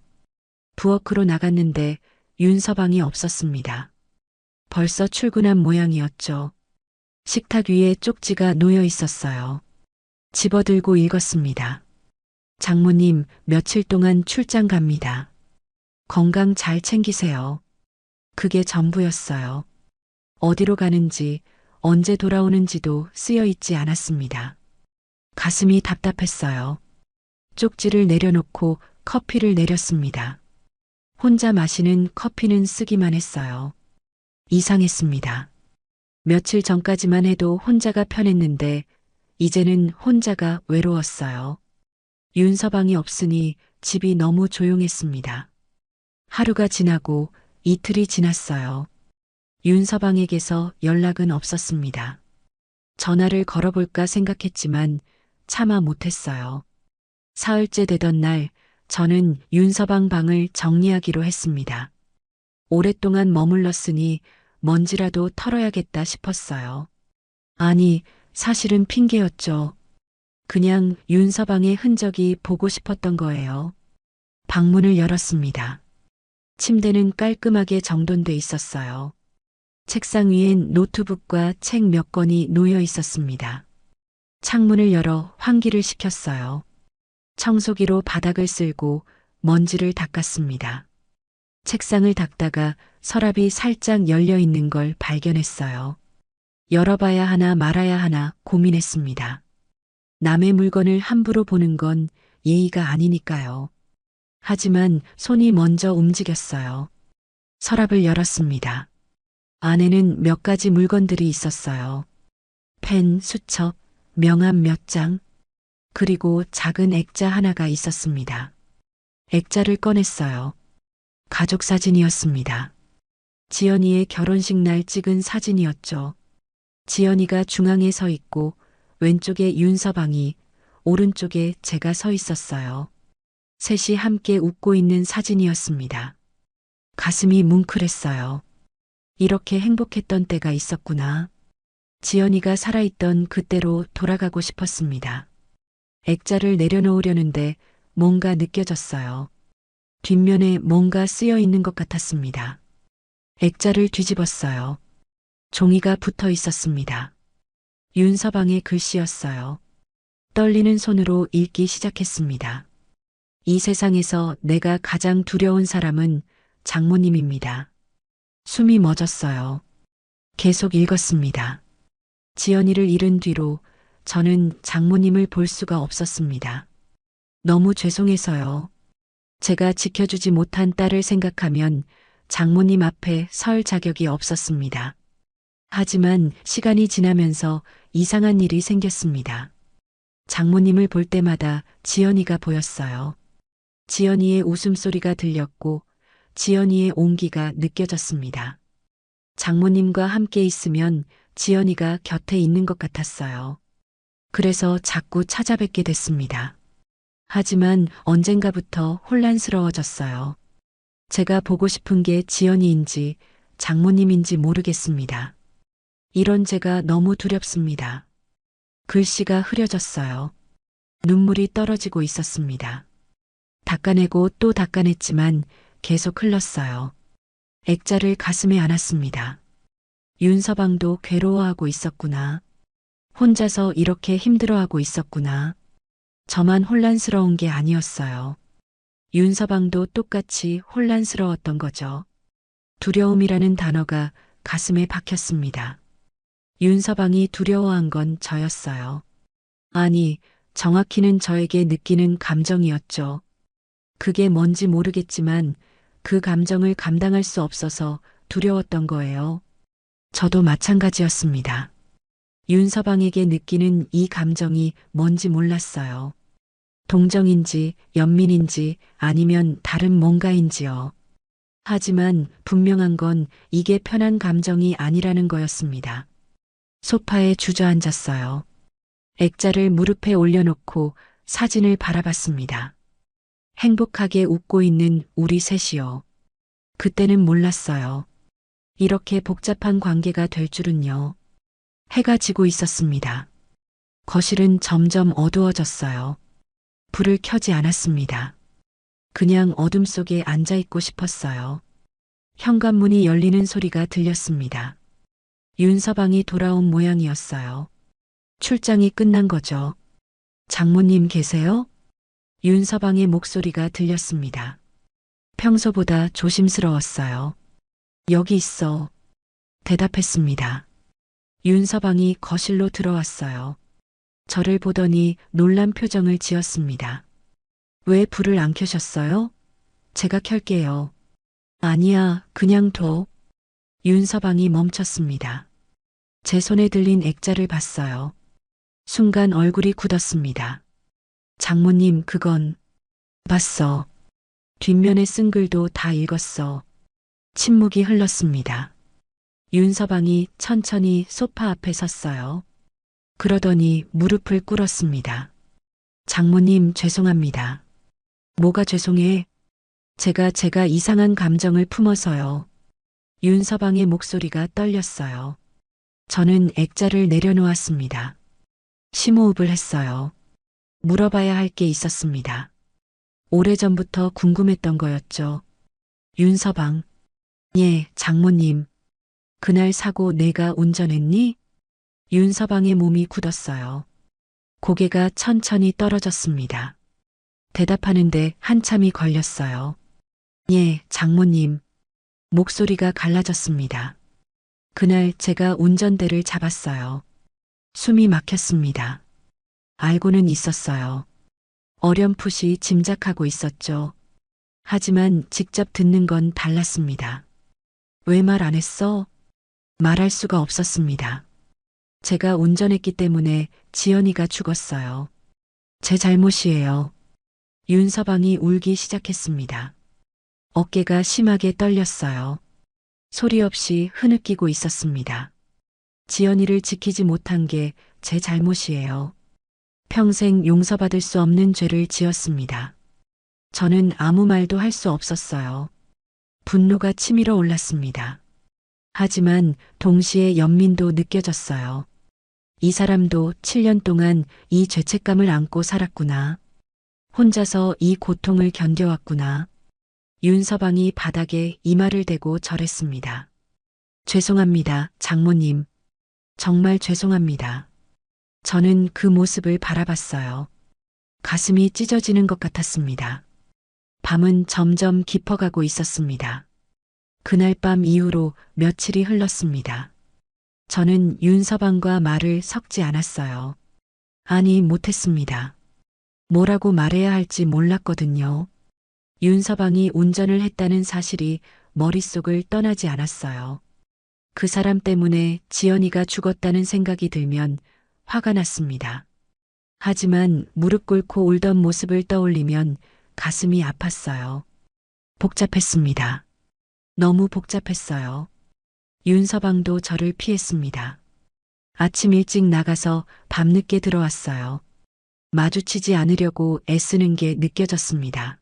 부엌으로 나갔는데 윤서방이 없었습니다. 벌써 출근한 모양이었죠. 식탁 위에 쪽지가 놓여 있었어요. 집어들고 읽었습니다. 장모님, 며칠 동안 출장 갑니다. 건강 잘 챙기세요. 그게 전부였어요. 어디로 가는지, 언제 돌아오는지도 쓰여 있지 않았습니다. 가슴이 답답했어요. 쪽지를 내려놓고 커피를 내렸습니다. 혼자 마시는 커피는 쓰기만 했어요. 이상했습니다. 며칠 전까지만 해도 혼자가 편했는데 이제는 혼자가 외로웠어요. 윤서방이 없으니 집이 너무 조용했습니다. 하루가 지나고 이틀이 지났어요. 윤서방에게서 연락은 없었습니다. 전화를 걸어볼까 생각했지만 차마 못했어요. 사흘째 되던 날 저는 윤서방 방을 정리하기로 했습니다. 오랫동안 머물렀으니 먼지라도 털어야겠다 싶었어요. 아니, 사실은 핑계였죠. 그냥 윤서방의 흔적이 보고 싶었던 거예요. 방문을 열었습니다. 침대는 깔끔하게 정돈돼 있었어요. 책상 위엔 노트북과 책 몇 권이 놓여 있었습니다. 창문을 열어 환기를 시켰어요. 청소기로 바닥을 쓸고 먼지를 닦았습니다. 책상을 닦다가 서랍이 살짝 열려 있는 걸 발견했어요. 열어봐야 하나 말아야 하나 고민했습니다. 남의 물건을 함부로 보는 건 예의가 아니니까요. 하지만 손이 먼저 움직였어요. 서랍을 열었습니다. 안에는 몇 가지 물건들이 있었어요. 펜, 수첩, 명함 몇 장, 그리고 작은 액자 하나가 있었습니다. 액자를 꺼냈어요. 가족 사진이었습니다. 지연이의 결혼식 날 찍은 사진이었죠. 지연이가 중앙에 서 있고 왼쪽에 윤서방이, 오른쪽에 제가 서 있었어요. 셋이 함께 웃고 있는 사진이었습니다. 가슴이 뭉클했어요. 이렇게 행복했던 때가 있었구나. 지연이가 살아있던 그때로 돌아가고 싶었습니다. 액자를 내려놓으려는데 뭔가 느껴졌어요. 뒷면에 뭔가 쓰여 있는 것 같았습니다. 액자를 뒤집었어요. 종이가 붙어 있었습니다. 윤서방의 글씨였어요. 떨리는 손으로 읽기 시작했습니다. 이 세상에서 내가 가장 두려운 사람은 장모님입니다. 숨이 멎었어요. 계속 읽었습니다. 지연이를 잃은 뒤로 저는 장모님을 볼 수가 없었습니다. 너무 죄송해서요. 제가 지켜주지 못한 딸을 생각하면 장모님 앞에 설 자격이 없었습니다. 하지만 시간이 지나면서 이상한 일이 생겼습니다. 장모님을 볼 때마다 지연이가 보였어요. 지연이의 웃음소리가 들렸고 지연이의 온기가 느껴졌습니다. 장모님과 함께 있으면 지연이가 곁에 있는 것 같았어요. 그래서 자꾸 찾아뵙게 됐습니다. 하지만 언젠가부터 혼란스러워졌어요. 제가 보고 싶은 게 지연이인지 장모님인지 모르겠습니다. 이런 제가 너무 두렵습니다. 글씨가 흐려졌어요. 눈물이 떨어지고 있었습니다. 닦아내고 또 닦아냈지만 계속 흘렀어요. 액자를 가슴에 안았습니다. 윤서방도 괴로워하고 있었구나. 혼자서 이렇게 힘들어하고 있었구나. 저만 혼란스러운 게 아니었어요. 윤서방도 똑같이 혼란스러웠던 거죠. 두려움이라는 단어가 가슴에 박혔습니다. 윤서방이 두려워한 건 저였어요. 아니, 정확히는 저에게 느끼는 감정이었죠. 그게 뭔지 모르겠지만 그 감정을 감당할 수 없어서 두려웠던 거예요. 저도 마찬가지였습니다. 윤서방에게 느끼는 이 감정이 뭔지 몰랐어요. 동정인지 연민인지 아니면 다른 뭔가인지요. 하지만 분명한 건 이게 편한 감정이 아니라는 거였습니다. 소파에 주저앉았어요. 액자를 무릎에 올려놓고 사진을 바라봤습니다. 행복하게 웃고 있는 우리 셋이요. 그때는 몰랐어요. 이렇게 복잡한 관계가 될 줄은요. 해가 지고 있었습니다. 거실은 점점 어두워졌어요. 불을 켜지 않았습니다. 그냥 어둠 속에 앉아 있고 싶었어요. 현관문이 열리는 소리가 들렸습니다. 윤서방이 돌아온 모양이었어요. 출장이 끝난 거죠. 장모님 계세요? 윤서방의 목소리가 들렸습니다. 평소보다 조심스러웠어요. 여기 있어. 대답했습니다. 윤서방이 거실로 들어왔어요. 저를 보더니 놀란 표정을 지었습니다. 왜 불을 안 켜셨어요? 제가 켤게요. 아니야, 그냥 둬. 윤서방이 멈췄습니다. 제 손에 들린 액자를 봤어요. 순간 얼굴이 굳었습니다. 장모님, 그건 봤어. 뒷면에 쓴 글도 다 읽었어. 침묵이 흘렀습니다. 윤서방이 천천히 소파 앞에 섰어요. 그러더니 무릎을 꿇었습니다. 장모님, 죄송합니다. 뭐가 죄송해? 제가 이상한 감정을 품어서요. 윤서방의 목소리가 떨렸어요. 저는 액자를 내려놓았습니다. 심호흡을 했어요. 물어봐야 할 게 있었습니다. 오래전부터 궁금했던 거였죠. 윤서방. 예, 장모님. 그날 사고 내가 운전했니? 윤서방의 몸이 굳었어요. 고개가 천천히 떨어졌습니다. 대답하는데 한참이 걸렸어요. 예, 장모님. 목소리가 갈라졌습니다. 그날 제가 운전대를 잡았어요. 숨이 막혔습니다. 알고는 있었어요. 어렴풋이 짐작하고 있었죠. 하지만 직접 듣는 건 달랐습니다. 왜 말 안 했어? 말할 수가 없었습니다. 제가 운전했기 때문에 지연이가 죽었어요. 제 잘못이에요. 윤서방이 울기 시작했습니다. 어깨가 심하게 떨렸어요. 소리 없이 흐느끼고 있었습니다. 지연이를 지키지 못한 게 제 잘못이에요. 평생 용서받을 수 없는 죄를 지었습니다. 저는 아무 말도 할 수 없었어요. 분노가 치밀어 올랐습니다. 하지만 동시에 연민도 느껴졌어요. 이 사람도 7년 동안 이 죄책감을 안고 살았구나. 혼자서 이 고통을 견뎌왔구나. 윤서방이 바닥에 이마를 대고 절했습니다. 죄송합니다, 장모님. 정말 죄송합니다. 저는 그 모습을 바라봤어요. 가슴이 찢어지는 것 같았습니다. 밤은 점점 깊어가고 있었습니다. 그날 밤 이후로 며칠이 흘렀습니다. 저는 윤서방과 말을 섞지 않았어요. 아니, 못했습니다. 뭐라고 말해야 할지 몰랐거든요. 윤서방이 운전을 했다는 사실이 머릿속을 떠나지 않았어요. 그 사람 때문에 지연이가 죽었다는 생각이 들면 화가 났습니다. 하지만 무릎 꿇고 울던 모습을 떠올리면 가슴이 아팠어요. 복잡했습니다. 너무 복잡했어요. 윤서방도 저를 피했습니다. 아침 일찍 나가서 밤늦게 들어왔어요. 마주치지 않으려고 애쓰는 게 느껴졌습니다.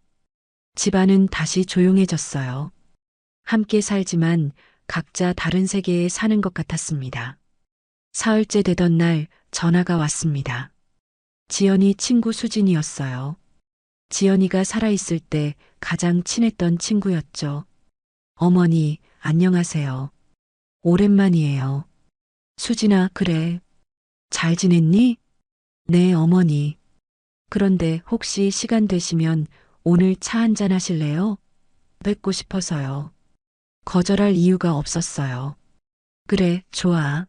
집안은 다시 조용해졌어요. 함께 살지만 각자 다른 세계에 사는 것 같았습니다. 사흘째 되던 날 전화가 왔습니다. 지연이 친구 수진이었어요. 지연이가 살아있을 때 가장 친했던 친구였죠. 어머니, 안녕하세요. 오랜만이에요. 수진아, 그래. 잘 지냈니? 네, 어머니. 그런데 혹시 시간 되시면 오늘 차 한잔 하실래요? 뵙고 싶어서요. 거절할 이유가 없었어요. 그래, 좋아.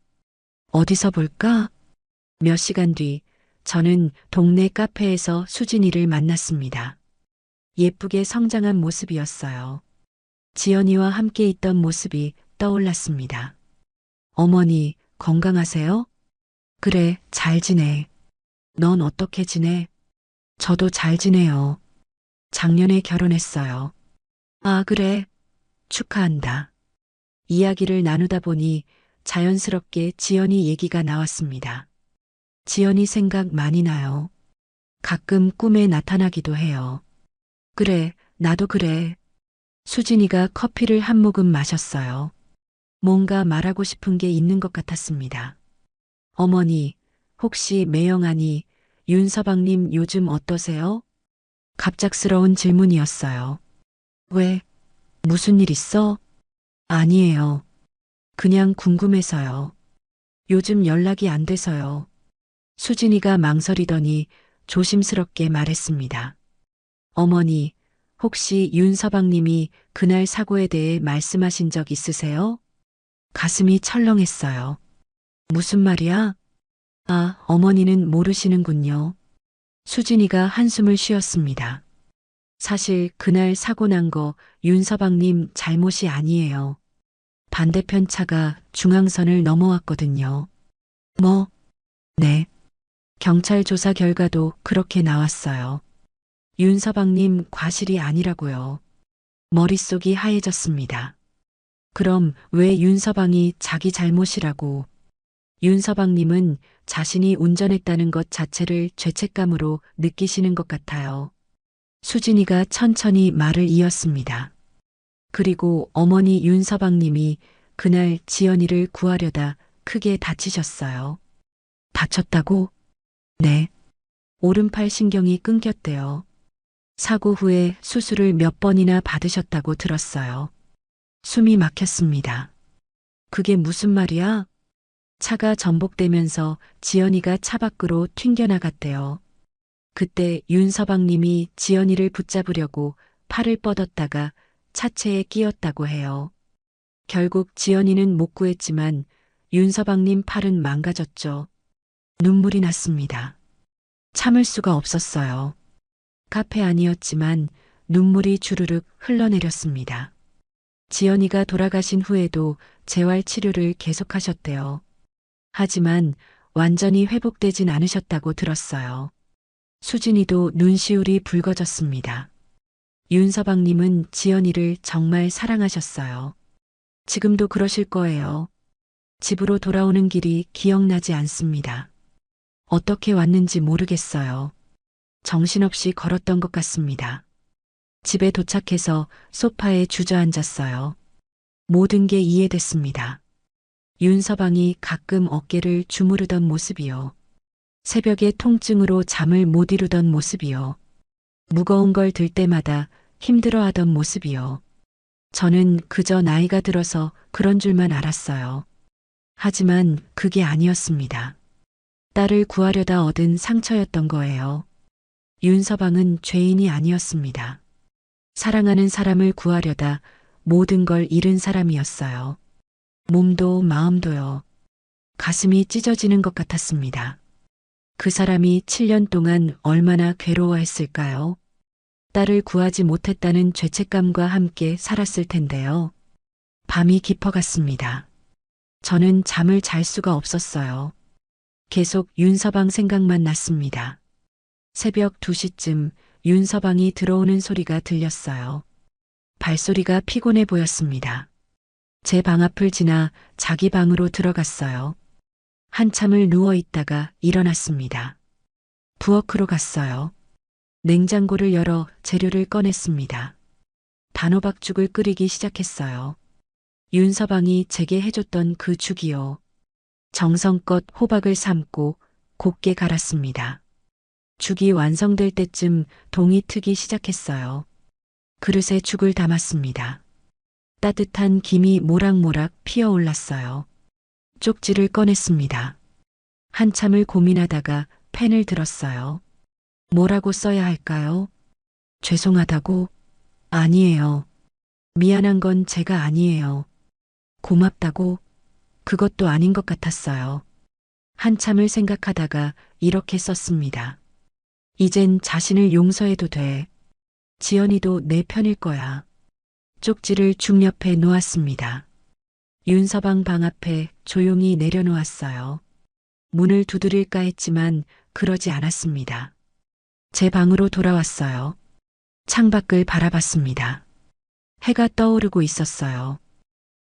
어디서 볼까? 몇 시간 뒤, 저는 동네 카페에서 수진이를 만났습니다. 예쁘게 성장한 모습이었어요. 지연이와 함께 있던 모습이 떠올랐습니다. 어머니, 건강하세요? 그래, 잘 지내. 넌 어떻게 지내? 저도 잘 지내요. 작년에 결혼했어요. 아, 그래. 축하한다. 이야기를 나누다 보니 자연스럽게 지연이 얘기가 나왔습니다. 지연이 생각 많이 나요. 가끔 꿈에 나타나기도 해요. 그래, 나도 그래. 수진이가 커피를 한 모금 마셨어요. 뭔가 말하고 싶은 게 있는 것 같았습니다. 어머니, 혹시 매영아니, 윤서방님 요즘 어떠세요? 갑작스러운 질문이었어요. 왜? 무슨 일 있어? 아니에요. 그냥 궁금해서요. 요즘 연락이 안 돼서요. 수진이가 망설이더니 조심스럽게 말했습니다. 어머니, 혹시 윤서방님이 그날 사고에 대해 말씀하신 적 있으세요? 가슴이 철렁했어요. 무슨 말이야? 아, 어머니는 모르시는군요. 수진이가 한숨을 쉬었습니다. 사실 그날 사고 난 거 윤서방님 잘못이 아니에요. 반대편 차가 중앙선을 넘어왔거든요. 뭐? 네. 경찰 조사 결과도 그렇게 나왔어요. 윤서방님 과실이 아니라고요. 머릿속이 하얘졌습니다. 그럼 왜 윤서방이 자기 잘못이라고? 윤서방님은 자신이 운전했다는 것 자체를 죄책감으로 느끼시는 것 같아요. 수진이가 천천히 말을 이었습니다. 그리고 어머니 윤서방님이 그날 지연이를 구하려다 크게 다치셨어요. 다쳤다고? 네. 오른팔 신경이 끊겼대요. 사고 후에 수술을 몇 번이나 받으셨다고 들었어요. 숨이 막혔습니다. 그게 무슨 말이야? 차가 전복되면서 지연이가 차 밖으로 튕겨나갔대요. 그때 윤서방님이 지연이를 붙잡으려고 팔을 뻗었다가 차체에 끼었다고 해요. 결국 지연이는 못 구했지만 윤서방님 팔은 망가졌죠. 눈물이 났습니다. 참을 수가 없었어요. 카페 안이었지만 눈물이 주르륵 흘러내렸습니다. 지연이가 돌아가신 후에도 재활 치료를 계속하셨대요. 하지만 완전히 회복되진 않으셨다고 들었어요. 수진이도 눈시울이 붉어졌습니다. 윤서방님은 지연이를 정말 사랑하셨어요. 지금도 그러실 거예요. 집으로 돌아오는 길이 기억나지 않습니다. 어떻게 왔는지 모르겠어요. 정신없이 걸었던 것 같습니다. 집에 도착해서 소파에 주저앉았어요. 모든 게 이해됐습니다. 윤서방이 가끔 어깨를 주무르던 모습이요. 새벽에 통증으로 잠을 못 이루던 모습이요. 무거운 걸 들 때마다 힘들어하던 모습이요. 저는 그저 나이가 들어서 그런 줄만 알았어요. 하지만 그게 아니었습니다. 딸을 구하려다 얻은 상처였던 거예요. 윤서방은 죄인이 아니었습니다. 사랑하는 사람을 구하려다 모든 걸 잃은 사람이었어요. 몸도 마음도요. 가슴이 찢어지는 것 같았습니다. 그 사람이 7년 동안 얼마나 괴로워했을까요? 딸을 구하지 못했다는 죄책감과 함께 살았을 텐데요. 밤이 깊어갔습니다. 저는 잠을 잘 수가 없었어요. 계속 윤서방 생각만 났습니다. 새벽 2시쯤 윤서방이 들어오는 소리가 들렸어요. 발소리가 피곤해 보였습니다. 제 방 앞을 지나 자기 방으로 들어갔어요. 한참을 누워 있다가 일어났습니다. 부엌으로 갔어요. 냉장고를 열어 재료를 꺼냈습니다. 단호박죽을 끓이기 시작했어요. 윤서방이 제게 해줬던 그 죽이요. 정성껏 호박을 삶고 곱게 갈았습니다. 죽이 완성될 때쯤 동이 트기 시작했어요. 그릇에 죽을 담았습니다. 따뜻한 김이 모락모락 피어올랐어요. 쪽지를 꺼냈습니다. 한참을 고민하다가 펜을 들었어요. 뭐라고 써야 할까요? 죄송하다고? 아니에요. 미안한 건 제가 아니에요. 고맙다고? 그것도 아닌 것 같았어요. 한참을 생각하다가 이렇게 썼습니다. 이젠 자신을 용서해도 돼. 지연이도 내 편일 거야. 쪽지를 죽 옆에 놓았습니다. 윤서방 방 앞에 조용히 내려놓았어요. 문을 두드릴까 했지만 그러지 않았습니다. 제 방으로 돌아왔어요. 창밖을 바라봤습니다. 해가 떠오르고 있었어요.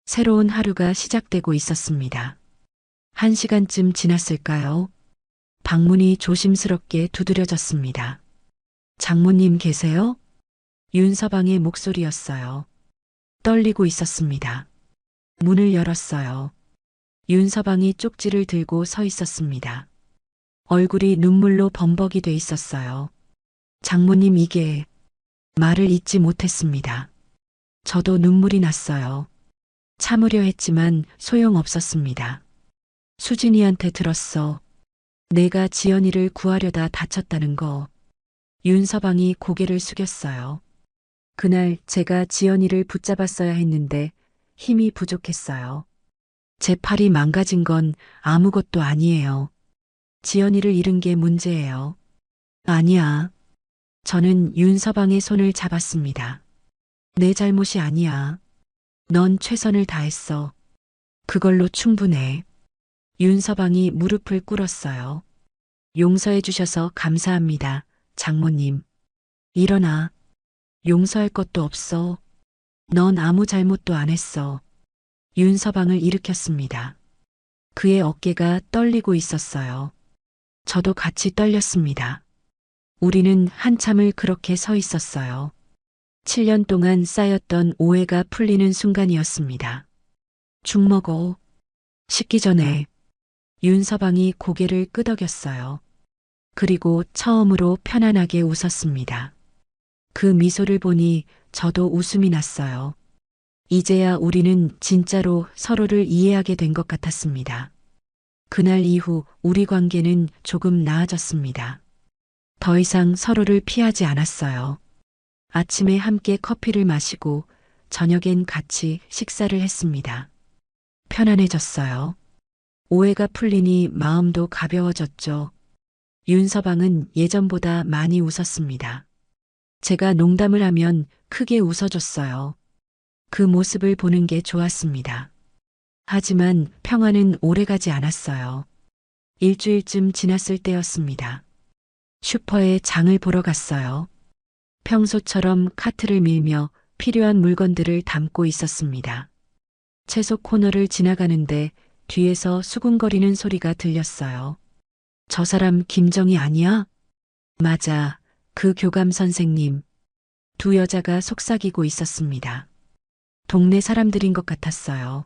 새로운 하루가 시작되고 있었습니다. 1시간쯤 지났을까요? 방문이 조심스럽게 두드려졌습니다. 장모님 계세요? 윤서방의 목소리였어요. 떨리고 있었습니다. 문을 열었어요. 윤서방이 쪽지를 들고 서 있었습니다. 얼굴이 눈물로 범벅이 돼 있었어요. 장모님 이게 말을 잇지 못했습니다. 저도 눈물이 났어요. 참으려 했지만 소용없었습니다. 수진이한테 들었어. 내가 지연이를 구하려다 다쳤다는 거. 윤서방이 고개를 숙였어요. 그날 제가 지연이를 붙잡았어야 했는데 힘이 부족했어요. 제 팔이 망가진 건 아무것도 아니에요. 지연이를 잃은 게 문제예요. 아니야. 저는 윤서방의 손을 잡았습니다. 내 잘못이 아니야. 넌 최선을 다했어. 그걸로 충분해. 윤서방이 무릎을 꿇었어요. 용서해 주셔서 감사합니다, 장모님. 일어나. 용서할 것도 없어. 넌 아무 잘못도 안 했어. 윤서방을 일으켰습니다. 그의 어깨가 떨리고 있었어요. 저도 같이 떨렸습니다. 우리는 한참을 그렇게 서 있었어요. 7년 동안 쌓였던 오해가 풀리는 순간이었습니다. 죽 먹어. 식기 전에 윤서방이 고개를 끄덕였어요. 그리고 처음으로 편안하게 웃었습니다. 그 미소를 보니 저도 웃음이 났어요. 이제야 우리는 진짜로 서로를 이해하게 된 것 같았습니다. 그날 이후 우리 관계는 조금 나아졌습니다. 더 이상 서로를 피하지 않았어요. 아침에 함께 커피를 마시고 저녁엔 같이 식사를 했습니다. 편안해졌어요. 오해가 풀리니 마음도 가벼워졌죠. 윤서방은 예전보다 많이 웃었습니다. 제가 농담을 하면 크게 웃어줬어요. 그 모습을 보는 게 좋았습니다. 하지만 평화는 오래가지 않았어요. 일주일쯤 지났을 때였습니다. 슈퍼에 장을 보러 갔어요. 평소처럼 카트를 밀며 필요한 물건들을 담고 있었습니다. 채소 코너를 지나가는데 뒤에서 수군거리는 소리가 들렸어요. 저 사람 김정희 아니야? 맞아, 그 교감 선생님. 두 여자가 속삭이고 있었습니다. 동네 사람들인 것 같았어요.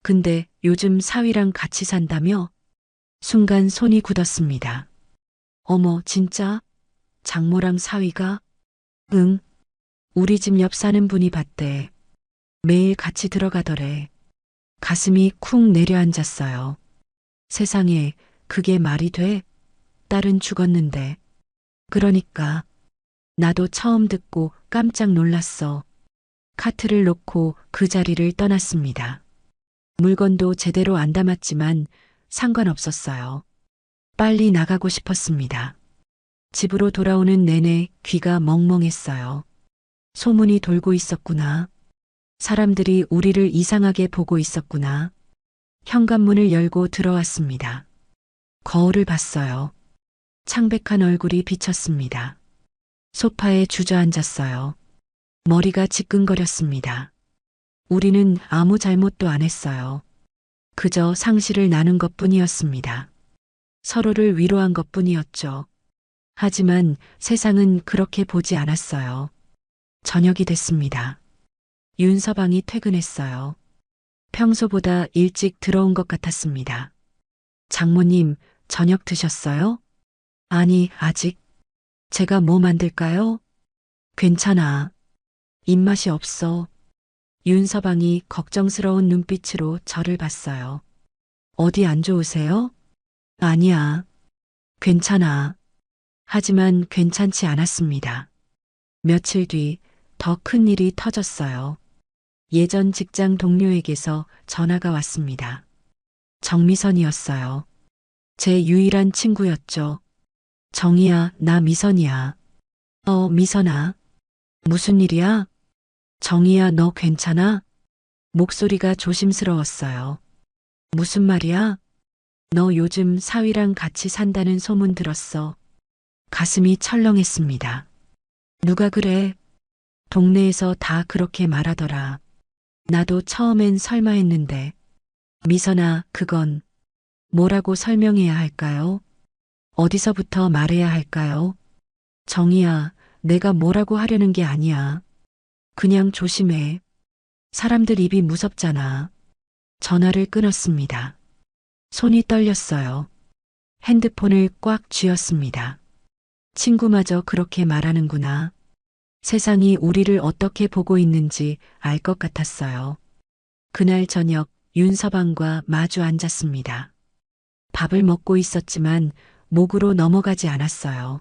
근데 요즘 사위랑 같이 산다며? 순간 손이 굳었습니다. 어머, 진짜? 장모랑 사위가? 응. 우리 집 옆 사는 분이 봤대. 매일 같이 들어가더래. 가슴이 쿵 내려앉았어요. 세상에, 그게 말이 돼? 딸은 죽었는데. 그러니까. 나도 처음 듣고 깜짝 놀랐어. 카트를 놓고 그 자리를 떠났습니다. 물건도 제대로 안 담았지만 상관없었어요. 빨리 나가고 싶었습니다. 집으로 돌아오는 내내 귀가 멍멍했어요. 소문이 돌고 있었구나. 사람들이 우리를 이상하게 보고 있었구나. 현관문을 열고 들어왔습니다. 거울을 봤어요. 창백한 얼굴이 비쳤습니다. 소파에 주저앉았어요. 머리가 지끈거렸습니다. 우리는 아무 잘못도 안 했어요. 그저 상실을 나눈 것뿐이었습니다. 서로를 위로한 것뿐이었죠. 하지만 세상은 그렇게 보지 않았어요. 저녁이 됐습니다. 윤서방이 퇴근했어요. 평소보다 일찍 들어온 것 같았습니다. 장모님, 저녁 드셨어요? 아니, 아직. 제가 뭐 만들까요? 괜찮아. 입맛이 없어. 윤서방이 걱정스러운 눈빛으로 저를 봤어요. 어디 안 좋으세요? 아니야. 괜찮아. 하지만 괜찮지 않았습니다. 며칠 뒤 더 큰 일이 터졌어요. 예전 직장 동료에게서 전화가 왔습니다. 정미선이었어요. 제 유일한 친구였죠. 정이야, 나 미선이야. 미선아. 무슨 일이야? 정이야, 너 괜찮아? 목소리가 조심스러웠어요. 무슨 말이야? 너 요즘 사위랑 같이 산다는 소문 들었어. 가슴이 철렁했습니다. 누가 그래? 동네에서 다 그렇게 말하더라. 나도 처음엔 설마 했는데. 미선아, 그건 뭐라고 설명해야 할까요? 어디서부터 말해야 할까요? 정이야, 내가 뭐라고 하려는 게 아니야. 그냥 조심해. 사람들 입이 무섭잖아. 전화를 끊었습니다. 손이 떨렸어요. 핸드폰을 꽉 쥐었습니다. 친구마저 그렇게 말하는구나. 세상이 우리를 어떻게 보고 있는지 알 것 같았어요. 그날 저녁 윤서방과 마주 앉았습니다. 밥을 먹고 있었지만 목으로 넘어가지 않았어요.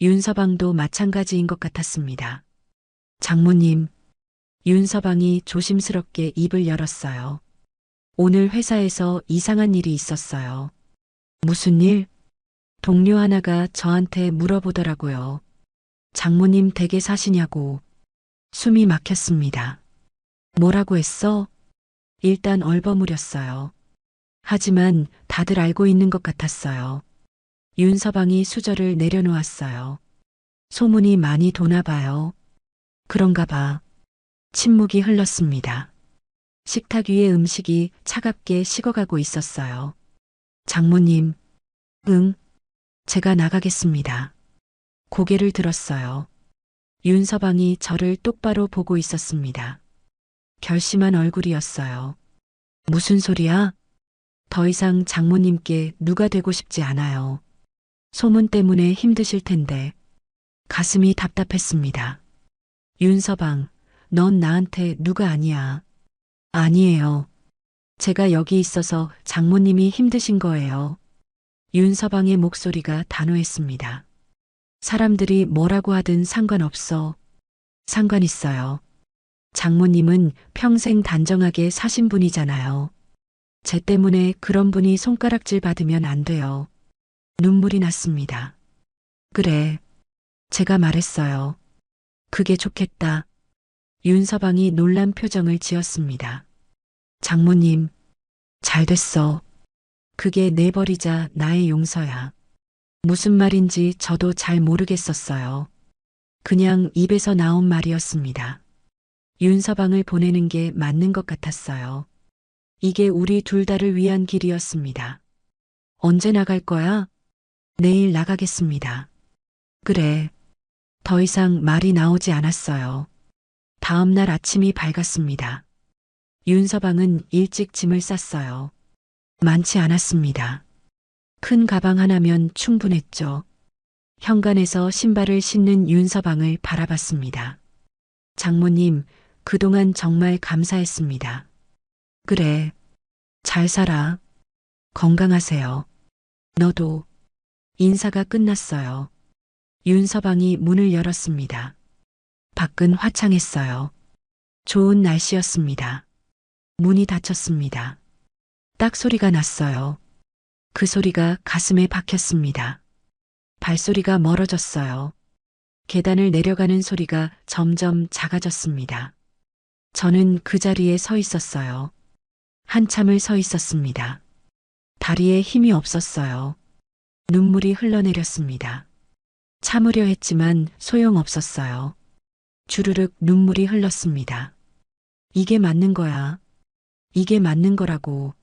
윤서방도 마찬가지인 것 같았습니다. 장모님, 윤서방이 조심스럽게 입을 열었어요. 오늘 회사에서 이상한 일이 있었어요. 무슨 일? 동료 하나가 저한테 물어보더라고요. 장모님 댁에 사시냐고. 숨이 막혔습니다. 뭐라고 했어? 일단 얼버무렸어요. 하지만 다들 알고 있는 것 같았어요. 윤서방이 수저를 내려놓았어요. 소문이 많이 도나 봐요. 그런가 봐. 침묵이 흘렀습니다. 식탁 위의 음식이 차갑게 식어가고 있었어요. 장모님, 응, 제가 나가겠습니다. 고개를 들었어요. 윤서방이 저를 똑바로 보고 있었습니다. 결심한 얼굴이었어요. 무슨 소리야? 더 이상 장모님께 누가 되고 싶지 않아요. 소문 때문에 힘드실 텐데. 가슴이 답답했습니다. 윤서방, 넌 나한테 누가 아니야. 아니에요. 제가 여기 있어서 장모님이 힘드신 거예요. 윤서방의 목소리가 단호했습니다. 사람들이 뭐라고 하든 상관없어. 상관 있어요. 장모님은 평생 단정하게 사신 분이잖아요. 쟤 때문에 그런 분이 손가락질 받으면 안 돼요. 눈물이 났습니다. 그래. 제가 말했어요. 그게 좋겠다. 윤서방이 놀란 표정을 지었습니다. 장모님, 잘 됐어. 그게 내버리자 나의 용서야. 무슨 말인지 저도 잘 모르겠었어요. 그냥 입에서 나온 말이었습니다. 윤서방을 보내는 게 맞는 것 같았어요. 이게 우리 둘 다를 위한 길이었습니다. 언제 나갈 거야? 내일 나가겠습니다. 그래. 더 이상 말이 나오지 않았어요. 다음 날 아침이 밝았습니다. 윤서방은 일찍 짐을 쌌어요. 많지 않았습니다. 큰 가방 하나면 충분했죠. 현관에서 신발을 신는 윤서방을 바라봤습니다. 장모님, 그동안 정말 감사했습니다. 그래, 잘 살아. 건강하세요. 너도. 인사가 끝났어요. 윤서방이 문을 열었습니다. 밖은 화창했어요. 좋은 날씨였습니다. 문이 닫혔습니다. 딱 소리가 났어요. 그 소리가 가슴에 박혔습니다. 발소리가 멀어졌어요. 계단을 내려가는 소리가 점점 작아졌습니다. 저는 그 자리에 서 있었어요. 한참을 서 있었습니다. 다리에 힘이 없었어요. 눈물이 흘러내렸습니다. 참으려 했지만 소용없었어요. 주르륵 눈물이 흘렀습니다. 이게 맞는 거야. 이게 맞는 거라고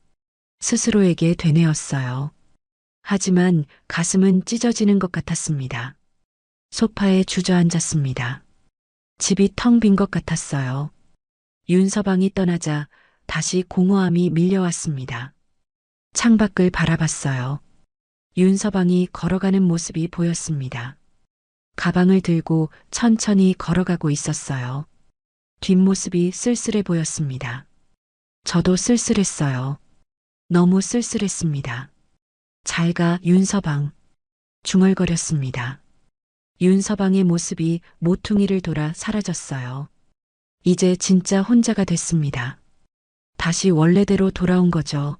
스스로에게 되뇌었어요. 하지만 가슴은 찢어지는 것 같았습니다. 소파에 주저앉았습니다. 집이 텅 빈 것 같았어요. 윤서방이 떠나자 다시 공허함이 밀려왔습니다. 창밖을 바라봤어요. 윤서방이 걸어가는 모습이 보였습니다. 가방을 들고 천천히 걸어가고 있었어요. 뒷모습이 쓸쓸해 보였습니다. 저도 쓸쓸했어요. 너무 쓸쓸했습니다. 잘 가, 윤서방. 중얼거렸습니다. 윤서방의 모습이 모퉁이를 돌아 사라졌어요. 이제 진짜 혼자가 됐습니다. 다시 원래대로 돌아온 거죠.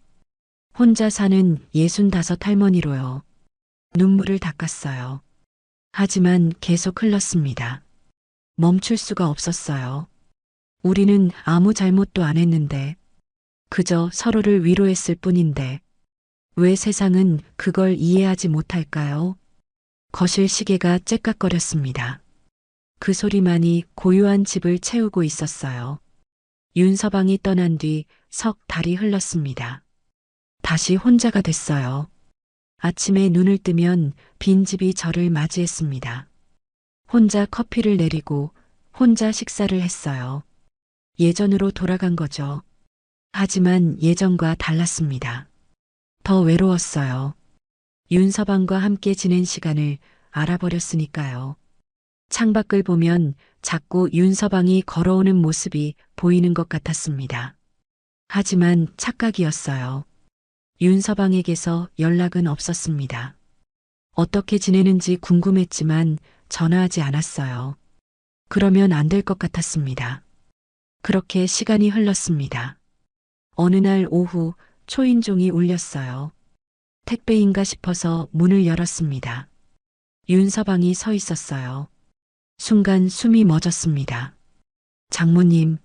혼자 사는 65 할머니로요. 눈물을 닦았어요. 하지만 계속 흘렀습니다. 멈출 수가 없었어요. 우리는 아무 잘못도 안 했는데, 그저 서로를 위로했을 뿐인데, 왜 세상은 그걸 이해하지 못할까요? 거실 시계가 째깍거렸습니다. 그 소리만이 고요한 집을 채우고 있었어요. 윤서방이 떠난 뒤 석 달이 흘렀습니다. 다시 혼자가 됐어요. 아침에 눈을 뜨면 빈집이 저를 맞이했습니다. 혼자 커피를 내리고 혼자 식사를 했어요. 예전으로 돌아간 거죠. 하지만 예전과 달랐습니다. 더 외로웠어요. 윤서방과 함께 지낸 시간을 알아버렸으니까요. 창밖을 보면 자꾸 윤서방이 걸어오는 모습이 보이는 것 같았습니다. 하지만 착각이었어요. 윤서방에게서 연락은 없었습니다. 어떻게 지내는지 궁금했지만 전화하지 않았어요. 그러면 안 될 것 같았습니다. 그렇게 시간이 흘렀습니다. 어느 날 오후 초인종이 울렸어요. 택배인가 싶어서 문을 열었습니다. 윤서방이 서 있었어요. 순간 숨이 멎었습니다. 장모님,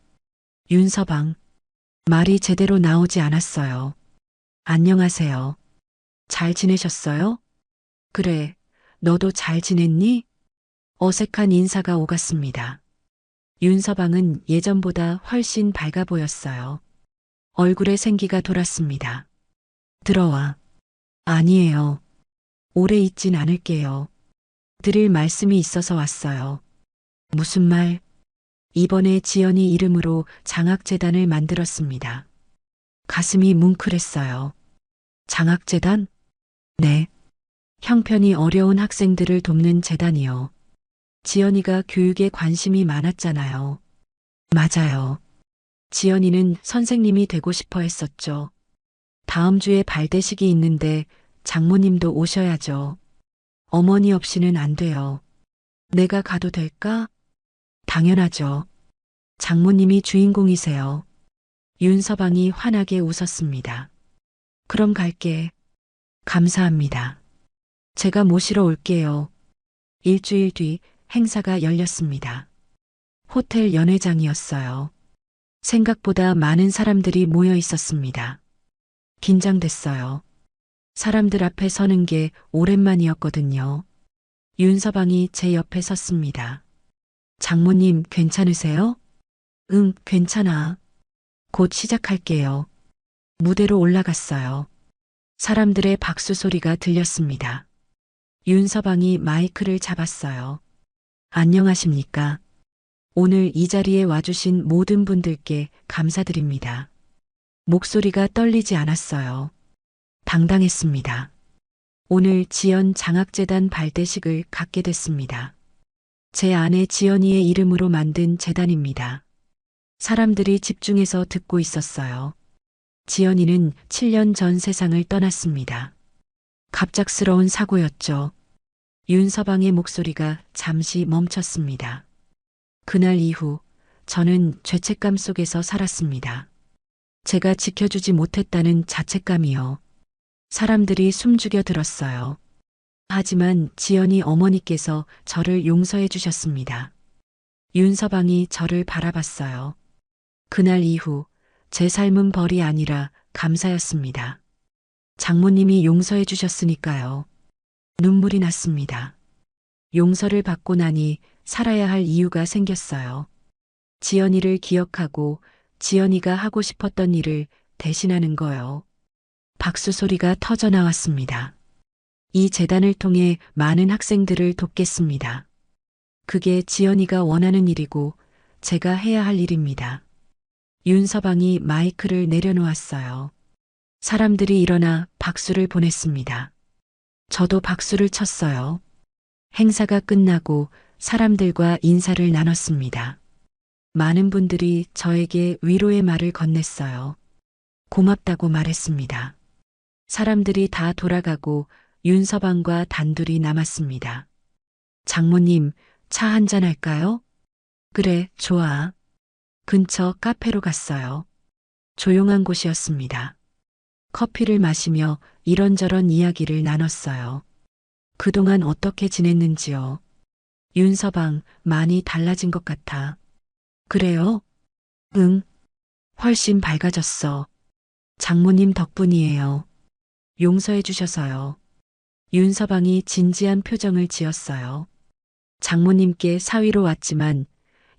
윤서방. 말이 제대로 나오지 않았어요. 안녕하세요. 잘 지내셨어요? 그래, 너도 잘 지냈니? 어색한 인사가 오갔습니다. 윤서방은 예전보다 훨씬 밝아 보였어요. 얼굴에 생기가 돌았습니다. 들어와. 아니에요. 오래 있진 않을게요. 드릴 말씀이 있어서 왔어요. 무슨 말? 이번에 지연이 이름으로 장학재단을 만들었습니다. 가슴이 뭉클했어요. 장학재단? 네. 형편이 어려운 학생들을 돕는 재단이요. 지연이가 교육에 관심이 많았잖아요. 맞아요. 지연이는 선생님이 되고 싶어 했었죠. 다음 주에 발대식이 있는데 장모님도 오셔야죠. 어머니 없이는 안 돼요. 내가 가도 될까? 당연하죠. 장모님이 주인공이세요. 윤서방이 환하게 웃었습니다. 그럼 갈게. 감사합니다. 제가 모시러 올게요. 일주일 뒤 행사가 열렸습니다. 호텔 연회장이었어요. 생각보다 많은 사람들이 모여 있었습니다. 긴장됐어요. 사람들 앞에 서는 게 오랜만이었거든요. 윤서방이 제 옆에 섰습니다. 장모님 괜찮으세요? 응, 괜찮아. 곧 시작할게요. 무대로 올라갔어요. 사람들의 박수 소리가 들렸습니다. 윤서방이 마이크를 잡았어요. 안녕하십니까? 오늘 이 자리에 와주신 모든 분들께 감사드립니다. 목소리가 떨리지 않았어요. 당당했습니다. 오늘 지연 장학재단 발대식을 갖게 됐습니다. 제 아내 지연이의 이름으로 만든 재단입니다. 사람들이 집중해서 듣고 있었어요. 지연이는 7년 전 세상을 떠났습니다. 갑작스러운 사고였죠. 윤서방의 목소리가 잠시 멈췄습니다. 그날 이후 저는 죄책감 속에서 살았습니다. 제가 지켜주지 못했다는 자책감이요. 사람들이 숨죽여 들었어요. 하지만 지연이 어머니께서 저를 용서해 주셨습니다. 윤서방이 저를 바라봤어요. 그날 이후 제 삶은 벌이 아니라 감사였습니다. 장모님이 용서해 주셨으니까요. 눈물이 났습니다. 용서를 받고 나니 살아야 할 이유가 생겼어요. 지연이를 기억하고 지연이가 하고 싶었던 일을 대신하는 거요. 박수 소리가 터져 나왔습니다. 이 재단을 통해 많은 학생들을 돕겠습니다. 그게 지연이가 원하는 일이고 제가 해야 할 일입니다. 윤서방이 마이크를 내려놓았어요. 사람들이 일어나 박수를 보냈습니다. 저도 박수를 쳤어요. 행사가 끝나고 사람들과 인사를 나눴습니다. 많은 분들이 저에게 위로의 말을 건넸어요. 고맙다고 말했습니다. 사람들이 다 돌아가고 윤서방과 단둘이 남았습니다. 장모님, 차 한잔 할까요? 그래, 좋아. 근처 카페로 갔어요. 조용한 곳이었습니다. 커피를 마시며 이런저런 이야기를 나눴어요. 그동안 어떻게 지냈는지요? 윤서방, 많이 달라진 것 같아. 그래요? 응. 훨씬 밝아졌어. 장모님 덕분이에요. 용서해 주셔서요. 윤서방이 진지한 표정을 지었어요. 장모님께 사위로 왔지만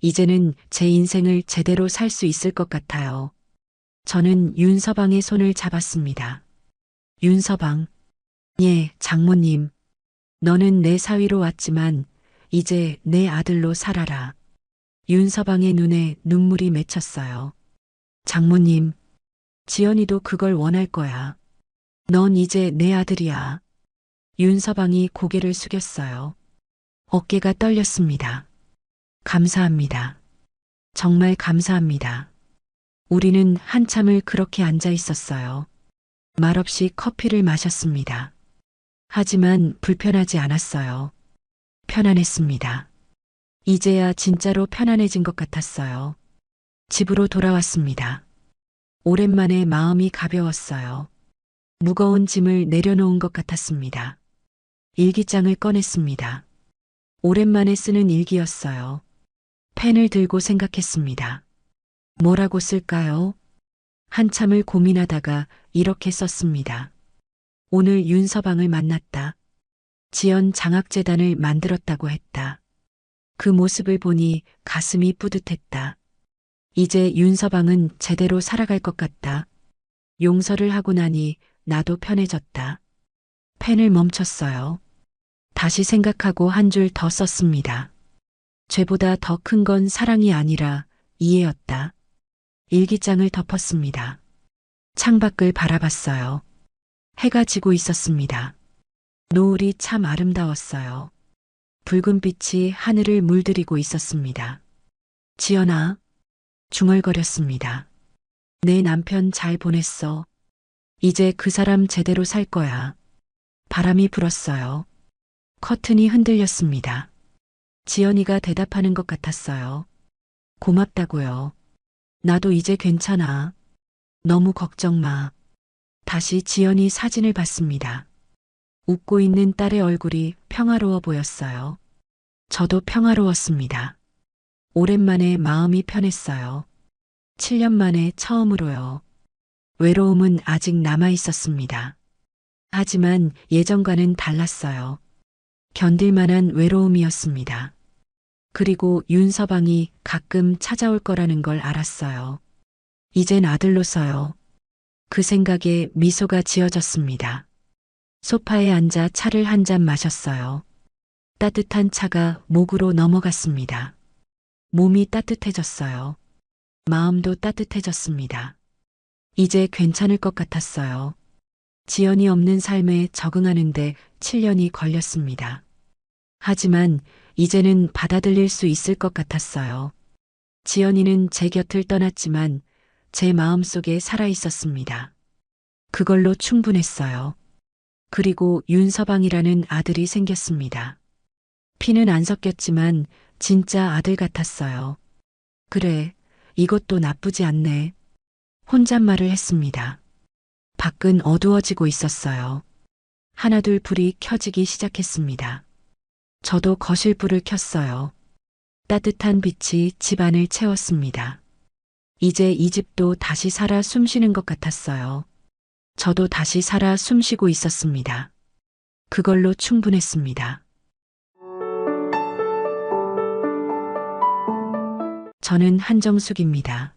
이제는 제 인생을 제대로 살 수 있을 것 같아요. 저는 윤서방의 손을 잡았습니다. 윤서방. 예, 장모님. 너는 내 사위로 왔지만 이제 내 아들로 살아라. 윤서방의 눈에 눈물이 맺혔어요. 장모님, 지연이도 그걸 원할 거야. 넌 이제 내 아들이야. 윤서방이 고개를 숙였어요. 어깨가 떨렸습니다. 감사합니다. 정말 감사합니다. 우리는 한참을 그렇게 앉아 있었어요. 말없이 커피를 마셨습니다. 하지만 불편하지 않았어요. 편안했습니다. 이제야 진짜로 편안해진 것 같았어요. 집으로 돌아왔습니다. 오랜만에 마음이 가벼웠어요. 무거운 짐을 내려놓은 것 같았습니다. 일기장을 꺼냈습니다. 오랜만에 쓰는 일기였어요. 펜을 들고 생각했습니다. 뭐라고 쓸까요? 한참을 고민하다가 이렇게 썼습니다. 오늘 윤서방을 만났다. 지연 장학재단을 만들었다고 했다. 그 모습을 보니 가슴이 뿌듯했다. 이제 윤서방은 제대로 살아갈 것 같다. 용서를 하고 나니 나도 편해졌다. 펜을 멈췄어요. 다시 생각하고 한 줄 더 썼습니다. 죄보다 더 큰 건 사랑이 아니라 이해였다. 일기장을 덮었습니다. 창밖을 바라봤어요. 해가 지고 있었습니다. 노을이 참 아름다웠어요. 붉은 빛이 하늘을 물들이고 있었습니다. 지연아, 중얼거렸습니다. 내 남편 잘 보냈어. 이제 그 사람 제대로 살 거야. 바람이 불었어요. 커튼이 흔들렸습니다. 지연이가 대답하는 것 같았어요. 고맙다고요. 나도 이제 괜찮아. 너무 걱정 마. 다시 지연이 사진을 봤습니다. 웃고 있는 딸의 얼굴이 평화로워 보였어요. 저도 평화로웠습니다. 오랜만에 마음이 편했어요. 7년 만에 처음으로요. 외로움은 아직 남아 있었습니다. 하지만 예전과는 달랐어요. 견딜 만한 외로움이었습니다. 그리고 윤서방이 가끔 찾아올 거라는 걸 알았어요. 이젠 아들로서요. 그 생각에 미소가 지어졌습니다. 소파에 앉아 차를 한 잔 마셨어요. 따뜻한 차가 목으로 넘어갔습니다. 몸이 따뜻해졌어요. 마음도 따뜻해졌습니다. 이제 괜찮을 것 같았어요. 지연이 없는 삶에 적응하는데 7년이 걸렸습니다. 하지만 이제는 받아들일 수 있을 것 같았어요. 지연이는 제 곁을 떠났지만 제 마음속에 살아 있었습니다. 그걸로 충분했어요. 그리고 윤서방이라는 아들이 생겼습니다. 피는 안 섞였지만 진짜 아들 같았어요. 그래, 이것도 나쁘지 않네. 혼잣말을 했습니다. 밖은 어두워지고 있었어요. 하나둘 불이 켜지기 시작했습니다. 저도 거실 불을 켰어요. 따뜻한 빛이 집안을 채웠습니다. 이제 이 집도 다시 살아 숨쉬는 것 같았어요. 저도 다시 살아 숨쉬고 있었습니다. 그걸로 충분했습니다. 저는 한정숙입니다.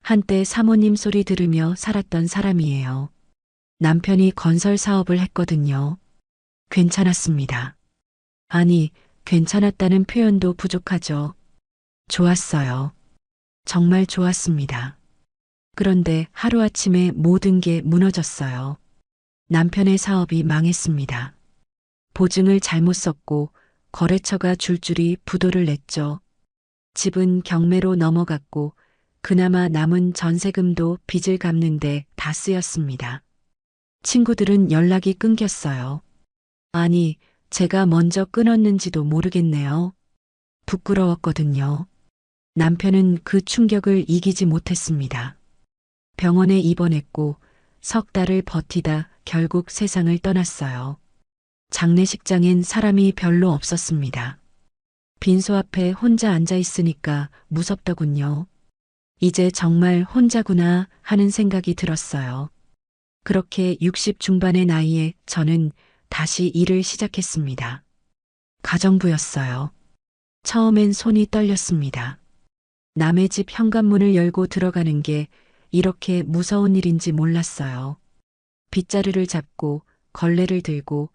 한때 사모님 소리 들으며 살았던 사람이에요. 남편이 건설 사업을 했거든요. 괜찮았습니다. 아니, 괜찮았다는 표현도 부족하죠. 좋았어요. 정말 좋았습니다. 그런데 하루아침에 모든 게 무너졌어요. 남편의 사업이 망했습니다. 보증을 잘못 썼고 거래처가 줄줄이 부도를 냈죠. 집은 경매로 넘어갔고 그나마 남은 전세금도 빚을 갚는데 다 쓰였습니다. 친구들은 연락이 끊겼어요. 아니, 제가 먼저 끊었는지도 모르겠네요. 부끄러웠거든요. 남편은 그 충격을 이기지 못했습니다. 병원에 입원했고 석 달을 버티다 결국 세상을 떠났어요. 장례식장엔 사람이 별로 없었습니다. 빈소 앞에 혼자 앉아 있으니까 무섭더군요. 이제 정말 혼자구나 하는 생각이 들었어요. 그렇게 60 중반의 나이에 저는 다시 일을 시작했습니다. 가정부였어요. 처음엔 손이 떨렸습니다. 남의 집 현관문을 열고 들어가는 게 이렇게 무서운 일인지 몰랐어요. 빗자루를 잡고 걸레를 들고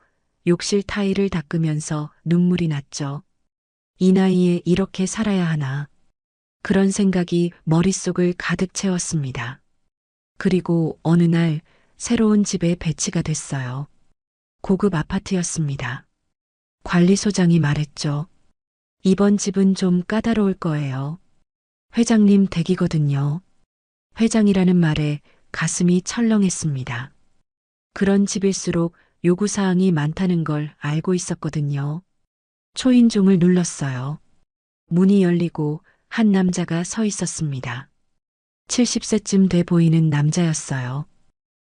욕실 타일을 닦으면서 눈물이 났죠. 이 나이에 이렇게 살아야 하나. 그런 생각이 머릿속을 가득 채웠습니다. 그리고 어느 날 새로운 집에 배치가 됐어요. 고급 아파트였습니다. 관리소장이 말했죠. 이번 집은 좀 까다로울 거예요. 회장님 댁이거든요. 회장이라는 말에 가슴이 철렁했습니다. 그런 집일수록 요구사항이 많다는 걸 알고 있었거든요. 초인종을 눌렀어요. 문이 열리고 한 남자가 서 있었습니다. 70세쯤 돼 보이는 남자였어요.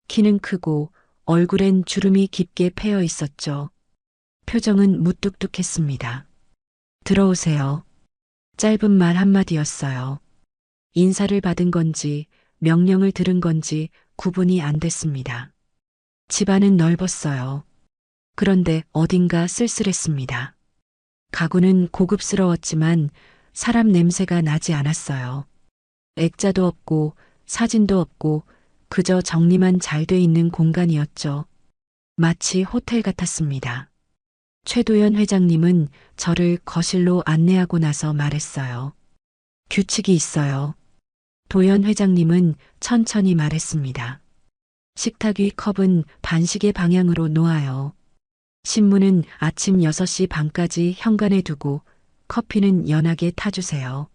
키는 크고 얼굴엔 주름이 깊게 패여 있었죠. 표정은 무뚝뚝했습니다. 들어오세요. 짧은 말 한마디였어요. 인사를 받은 건지 명령을 들은 건지 구분이 안 됐습니다. 집안은 넓었어요. 그런데 어딘가 쓸쓸했습니다. 가구는 고급스러웠지만 사람 냄새가 나지 않았어요. 액자도 없고 사진도 없고 그저 정리만 잘 돼 있는 공간이었죠. 마치 호텔 같았습니다. 최도연 회장님은 저를 거실로 안내하고 나서 말했어요. 규칙이 있어요. 도연 회장님은 천천히 말했습니다. 식탁 위 컵은 반시계 방향으로 놓아요. 신문은 아침 6시 반까지 현관에 두고 커피는 연하게 타주세요.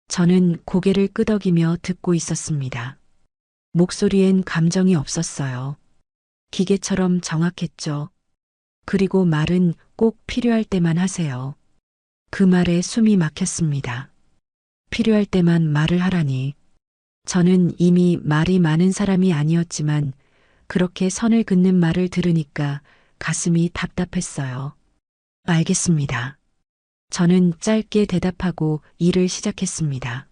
저는 고개를 끄덕이며 듣고 있었습니다. 목소리엔 감정이 없었어요. 기계처럼 정확했죠. 그리고 말은 꼭 필요할 때만 하세요. 그 말에 숨이 막혔습니다. 필요할 때만 말을 하라니. 저는 이미 말이 많은 사람이 아니었지만 그렇게 선을 긋는 말을 들으니까 가슴이 답답했어요. 알겠습니다. 저는 짧게 대답하고 일을 시작했습니다.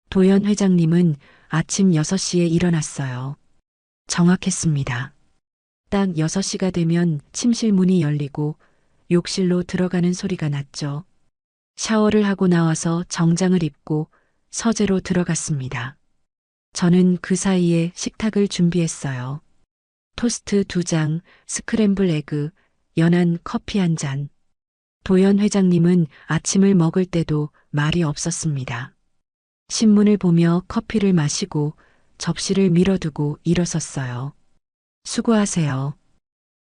도연 회장님은 아침 6시에 일어났어요. 정확했습니다. 딱 6시가 되면 침실 문이 열리고 욕실로 들어가는 소리가 났죠. 샤워를 하고 나와서 정장을 입고 서재로 들어갔습니다. 저는 그 사이에 식탁을 준비했어요. 토스트 2장, 스크램블 에그, 연한 커피 1잔. 도연 회장님은 아침을 먹을 때도 말이 없었습니다. 신문을 보며 커피를 마시고 접시를 밀어두고 일어섰어요. 수고하세요.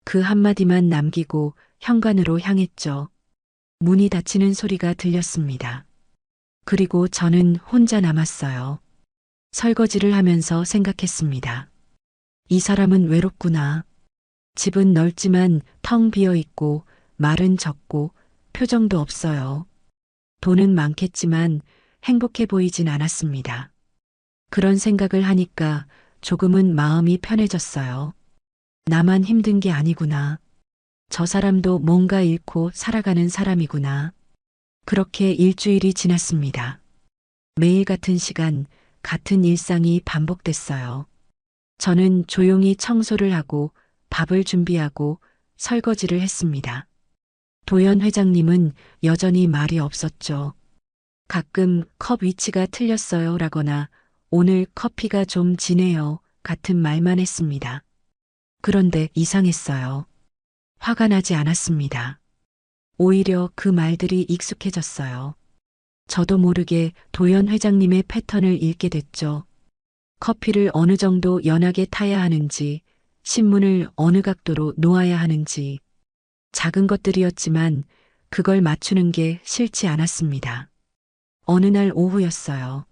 그 한마디만 남기고 현관으로 향했죠. 문이 닫히는 소리가 들렸습니다. 그리고 저는 혼자 남았어요. 설거지를 하면서 생각했습니다. 이 사람은 외롭구나. 집은 넓지만 텅 비어 있고 말은 적고 표정도 없어요. 돈은 많겠지만 행복해 보이진 않았습니다. 그런 생각을 하니까 조금은 마음이 편해졌어요. 나만 힘든 게 아니구나. 저 사람도 뭔가 잃고 살아가는 사람이구나. 그렇게 일주일이 지났습니다. 매일 같은 시간, 같은 일상이 반복됐어요. 저는 조용히 청소를 하고 밥을 준비하고 설거지를 했습니다. 도연 회장님은 여전히 말이 없었죠. 가끔 컵 위치가 틀렸어요 라거나 오늘 커피가 좀 진해요 같은 말만 했습니다. 그런데 이상했어요. 화가 나지 않았습니다. 오히려 그 말들이 익숙해졌어요. 저도 모르게 도연 회장님의 패턴을 읽게 됐죠. 커피를 어느 정도 연하게 타야 하는지, 신문을 어느 각도로 놓아야 하는지, 작은 것들이었지만 그걸 맞추는 게 싫지 않았습니다. 어느 날 오후였어요.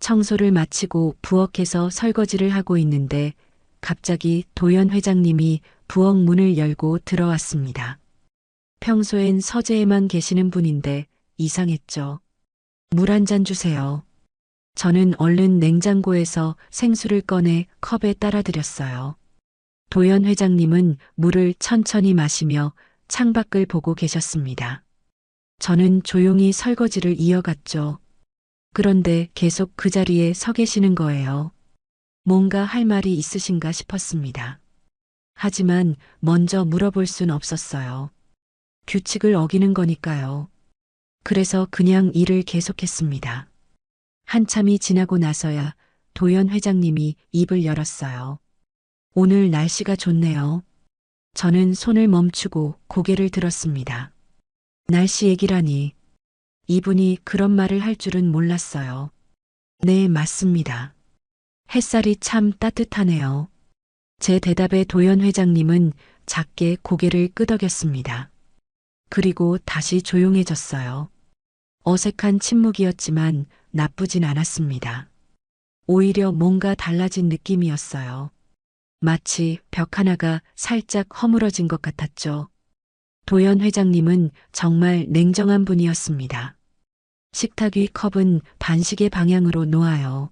청소를 마치고 부엌에서 설거지를 하고 있는데 갑자기 도연 회장님이 부엌 문을 열고 들어왔습니다. 평소엔 서재에만 계시는 분인데 이상했죠. 물 한 잔 주세요. 저는 얼른 냉장고에서 생수를 꺼내 컵에 따라드렸어요. 도연 회장님은 물을 천천히 마시며 창밖을 보고 계셨습니다. 저는 조용히 설거지를 이어갔죠. 그런데 계속 그 자리에 서 계시는 거예요. 뭔가 할 말이 있으신가 싶었습니다. 하지만 먼저 물어볼 순 없었어요. 규칙을 어기는 거니까요. 그래서 그냥 일을 계속했습니다. 한참이 지나고 나서야 도연 회장님이 입을 열었어요. 오늘 날씨가 좋네요. 저는 손을 멈추고 고개를 들었습니다. 날씨 얘기라니. 이분이 그런 말을 할 줄은 몰랐어요. 네, 맞습니다. 햇살이 참 따뜻하네요. 제 대답에 도연 회장님은 작게 고개를 끄덕였습니다. 그리고 다시 조용해졌어요. 어색한 침묵이었지만 나쁘진 않았습니다. 오히려 뭔가 달라진 느낌이었어요. 마치 벽 하나가 살짝 허물어진 것 같았죠. 도연 회장님은 정말 냉정한 분이었습니다. 식탁 위 컵은 반시계 방향으로 놓아요.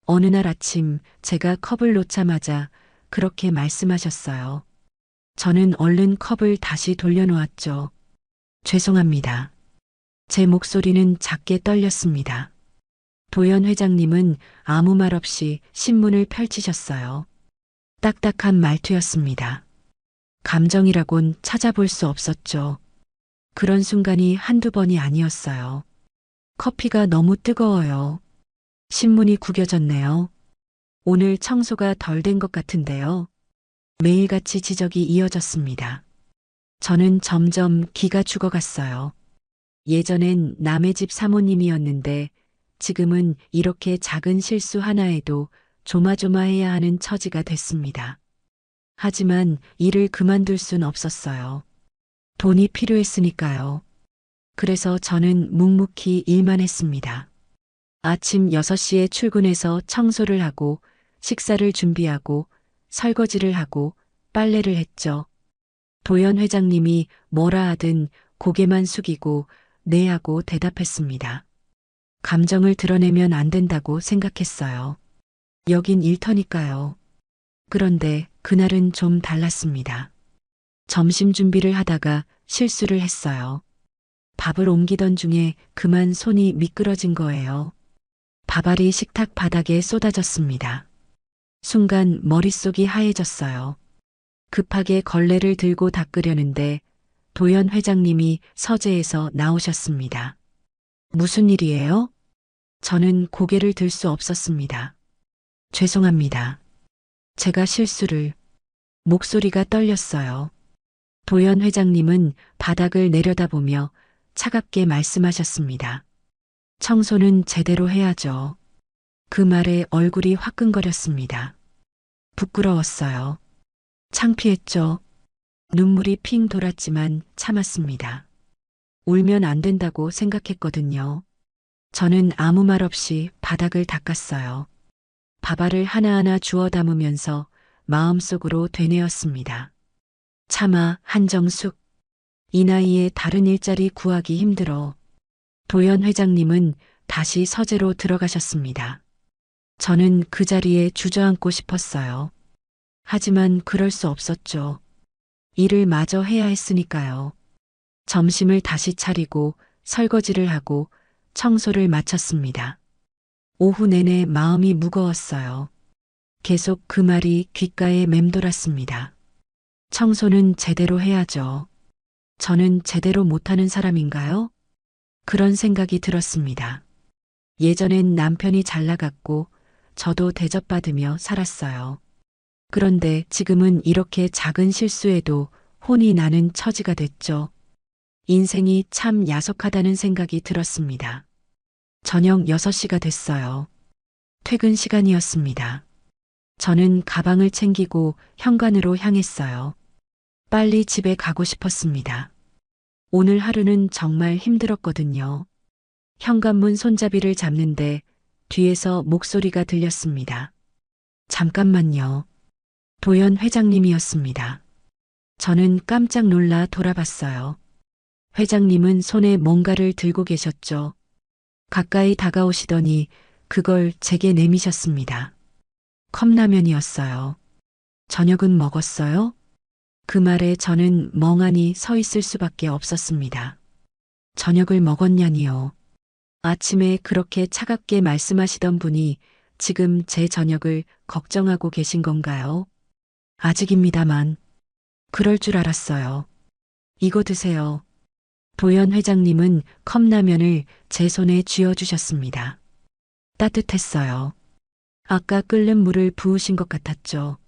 어느 날 아침 제가 컵을 놓자마자 그렇게 말씀하셨어요. 저는 얼른 컵을 다시 돌려놓았죠. 죄송합니다. 제 목소리는 작게 떨렸습니다. 도연 회장님은 아무 말 없이 신문을 펼치셨어요. 딱딱한 말투였습니다. 감정이라곤 찾아볼 수 없었죠. 그런 순간이 한두 번이 아니었어요. 커피가 너무 뜨거워요. 신문이 구겨졌네요. 오늘 청소가 덜 된 것 같은데요. 매일같이 지적이 이어졌습니다. 저는 점점 기가 죽어갔어요. 예전엔 남의 집 사모님이었는데 지금은 이렇게 작은 실수 하나에도 조마조마해야 하는 처지가 됐습니다. 하지만 일을 그만둘 순 없었어요. 돈이 필요했으니까요. 그래서 저는 묵묵히 일만 했습니다. 아침 6시에 출근해서 청소를 하고 식사를 준비하고 설거지를 하고 빨래를 했죠. 도연 회장님이 뭐라 하든 고개만 숙이고 네 하고 대답했습니다. 감정을 드러내면 안 된다고 생각했어요. 여긴 일터니까요. 그런데 그날은 좀 달랐습니다. 점심 준비를 하다가 실수를 했어요. 밥을 옮기던 중에 그만 손이 미끄러진 거예요. 밥알이 식탁 바닥에 쏟아졌습니다. 순간 머릿속이 하얘졌어요. 급하게 걸레를 들고 닦으려는데 도연 회장님이 서재에서 나오셨습니다. 무슨 일이에요? 저는 고개를 들 수 없었습니다. 죄송합니다. 제가 실수를. 목소리가 떨렸어요. 도연 회장님은 바닥을 내려다보며 차갑게 말씀하셨습니다. 청소는 제대로 해야죠. 그 말에 얼굴이 화끈거렸습니다. 부끄러웠어요. 창피했죠. 눈물이 핑 돌았지만 참았습니다. 울면 안 된다고 생각했거든요. 저는 아무 말 없이 바닥을 닦았어요. 밥알을 하나하나 주워 담으면서 마음속으로 되뇌었습니다. 차마 한정숙. 이 나이에 다른 일자리 구하기 힘들어. 도연 회장님은 다시 서재로 들어가셨습니다. 저는 그 자리에 주저앉고 싶었어요. 하지만 그럴 수 없었죠. 일을 마저 해야 했으니까요. 점심을 다시 차리고 설거지를 하고 청소를 마쳤습니다. 오후 내내 마음이 무거웠어요. 계속 그 말이 귓가에 맴돌았습니다. 청소는 제대로 해야죠. 저는 제대로 못하는 사람인가요? 그런 생각이 들었습니다. 예전엔 남편이 잘 나갔고 저도 대접받으며 살았어요. 그런데 지금은 이렇게 작은 실수에도 혼이 나는 처지가 됐죠. 인생이 참 야속하다는 생각이 들었습니다. 저녁 6시가 됐어요. 퇴근 시간이었습니다. 저는 가방을 챙기고 현관으로 향했어요. 빨리 집에 가고 싶었습니다. 오늘 하루는 정말 힘들었거든요. 현관문 손잡이를 잡는데 뒤에서 목소리가 들렸습니다. 잠깐만요. 도연 회장님이었습니다. 저는 깜짝 놀라 돌아봤어요. 회장님은 손에 뭔가를 들고 계셨죠. 가까이 다가오시더니 그걸 제게 내미셨습니다. 컵라면이었어요. 저녁은 먹었어요? 그 말에 저는 멍하니 서 있을 수밖에 없었습니다. 저녁을 먹었냐니요. 아침에 그렇게 차갑게 말씀하시던 분이 지금 제 저녁을 걱정하고 계신 건가요? 아직입니다만. 그럴 줄 알았어요. 이거 드세요. 도연 회장님은 컵라면을 제 손에 쥐어주셨습니다. 따뜻했어요. 아까 끓는 물을 부으신 것 같았죠.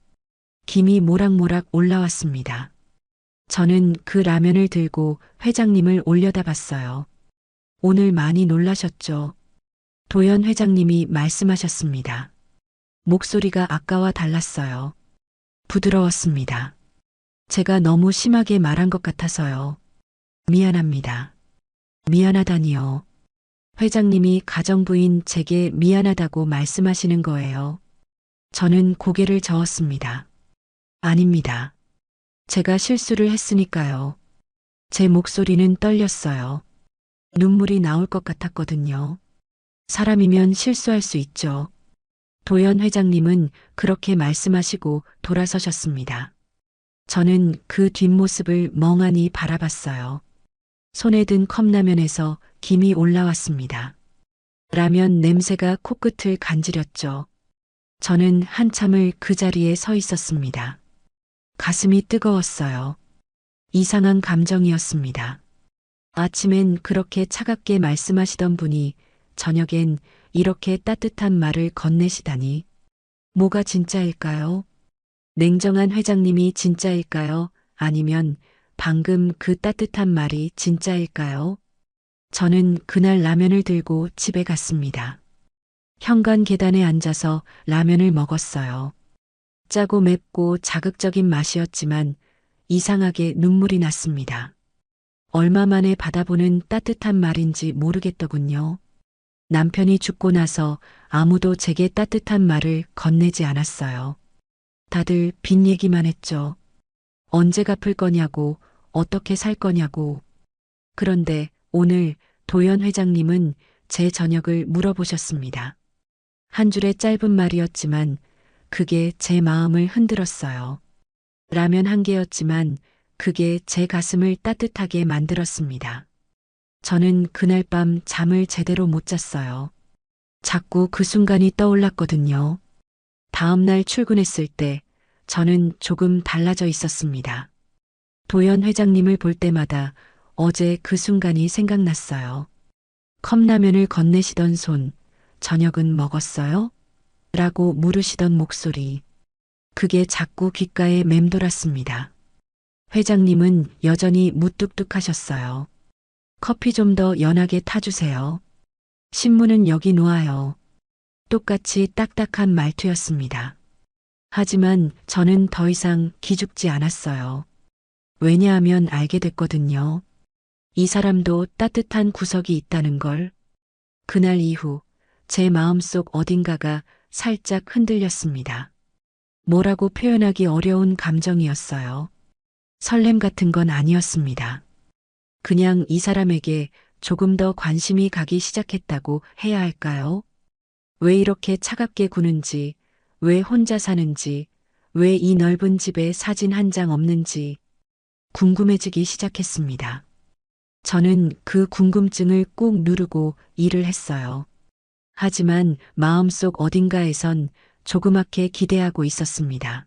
김이 모락모락 올라왔습니다. 저는 그 라면을 들고 회장님을 올려다 봤어요. 오늘 많이 놀라셨죠? 도연 회장님이 말씀하셨습니다. 목소리가 아까와 달랐어요. 부드러웠습니다. 제가 너무 심하게 말한 것 같아서요. 미안합니다. 미안하다니요. 회장님이 가정부인 제게 미안하다고 말씀하시는 거예요. 저는 고개를 저었습니다. 아닙니다. 제가 실수를 했으니까요. 제 목소리는 떨렸어요. 눈물이 나올 것 같았거든요. 사람이면 실수할 수 있죠. 도연 회장님은 그렇게 말씀하시고 돌아서셨습니다. 저는 그 뒷모습을 멍하니 바라봤어요. 손에 든 컵라면에서 김이 올라왔습니다. 라면 냄새가 코끝을 간지렸죠. 저는 한참을 그 자리에 서 있었습니다. 가슴이 뜨거웠어요. 이상한 감정이었습니다. 아침엔 그렇게 차갑게 말씀하시던 분이 저녁엔 이렇게 따뜻한 말을 건네시다니. 뭐가 진짜일까요? 냉정한 회장님이 진짜일까요? 아니면 방금 그 따뜻한 말이 진짜일까요? 저는 그날 라면을 들고 집에 갔습니다. 현관 계단에 앉아서 라면을 먹었어요. 짜고 맵고 자극적인 맛이었지만 이상하게 눈물이 났습니다. 얼마 만에 받아보는 따뜻한 말인지 모르겠더군요. 남편이 죽고 나서 아무도 제게 따뜻한 말을 건네지 않았어요. 다들 빚 얘기만 했죠. 언제 갚을 거냐고, 어떻게 살 거냐고. 그런데 오늘 도연 회장님은 제 저녁을 물어보셨습니다. 한 줄의 짧은 말이었지만 그게 제 마음을 흔들었어요. 라면 한 개였지만 그게 제 가슴을 따뜻하게 만들었습니다. 저는 그날 밤 잠을 제대로 못 잤어요. 자꾸 그 순간이 떠올랐거든요. 다음 날 출근했을 때 저는 조금 달라져 있었습니다. 도연 회장님을 볼 때마다 어제 그 순간이 생각났어요. 컵라면을 건네시던 손, 저녁은 먹었어요? 라고 물으시던 목소리. 그게 자꾸 귓가에 맴돌았습니다. 회장님은 여전히 무뚝뚝하셨어요. 커피 좀 더 연하게 타주세요. 신문은 여기 놓아요. 똑같이 딱딱한 말투였습니다. 하지만 저는 더 이상 기죽지 않았어요. 왜냐하면 알게 됐거든요. 이 사람도 따뜻한 구석이 있다는 걸. 그날 이후 제 마음속 어딘가가 살짝 흔들렸습니다. 뭐라고 표현하기 어려운 감정이었어요. 설렘 같은 건 아니었습니다. 그냥 이 사람에게 조금 더 관심이 가기 시작했다고 해야 할까요? 왜 이렇게 차갑게 구는지, 왜 혼자 사는지, 왜 이 넓은 집에 사진 한 장 없는지 궁금해지기 시작했습니다. 저는 그 궁금증을 꾹 누르고 일을 했어요. 하지만 마음속 어딘가에선 조그맣게 기대하고 있었습니다.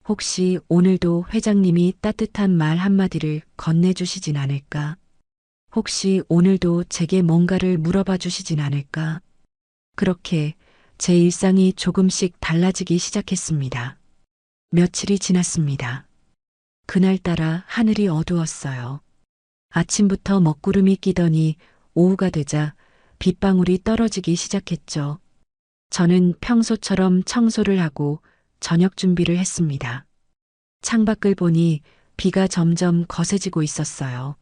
혹시 오늘도 회장님이 따뜻한 말 한마디를 건네주시진 않을까? 혹시 오늘도 제게 뭔가를 물어봐 주시진 않을까? 그렇게 제 일상이 조금씩 달라지기 시작했습니다. 며칠이 지났습니다. 그날따라 하늘이 어두웠어요. 아침부터 먹구름이 끼더니 오후가 되자 빗방울이 떨어지기 시작했죠. 저는 평소처럼 청소를 하고 저녁 준비를 했습니다. 창밖을 보니 비가 점점 거세지고 있었어요.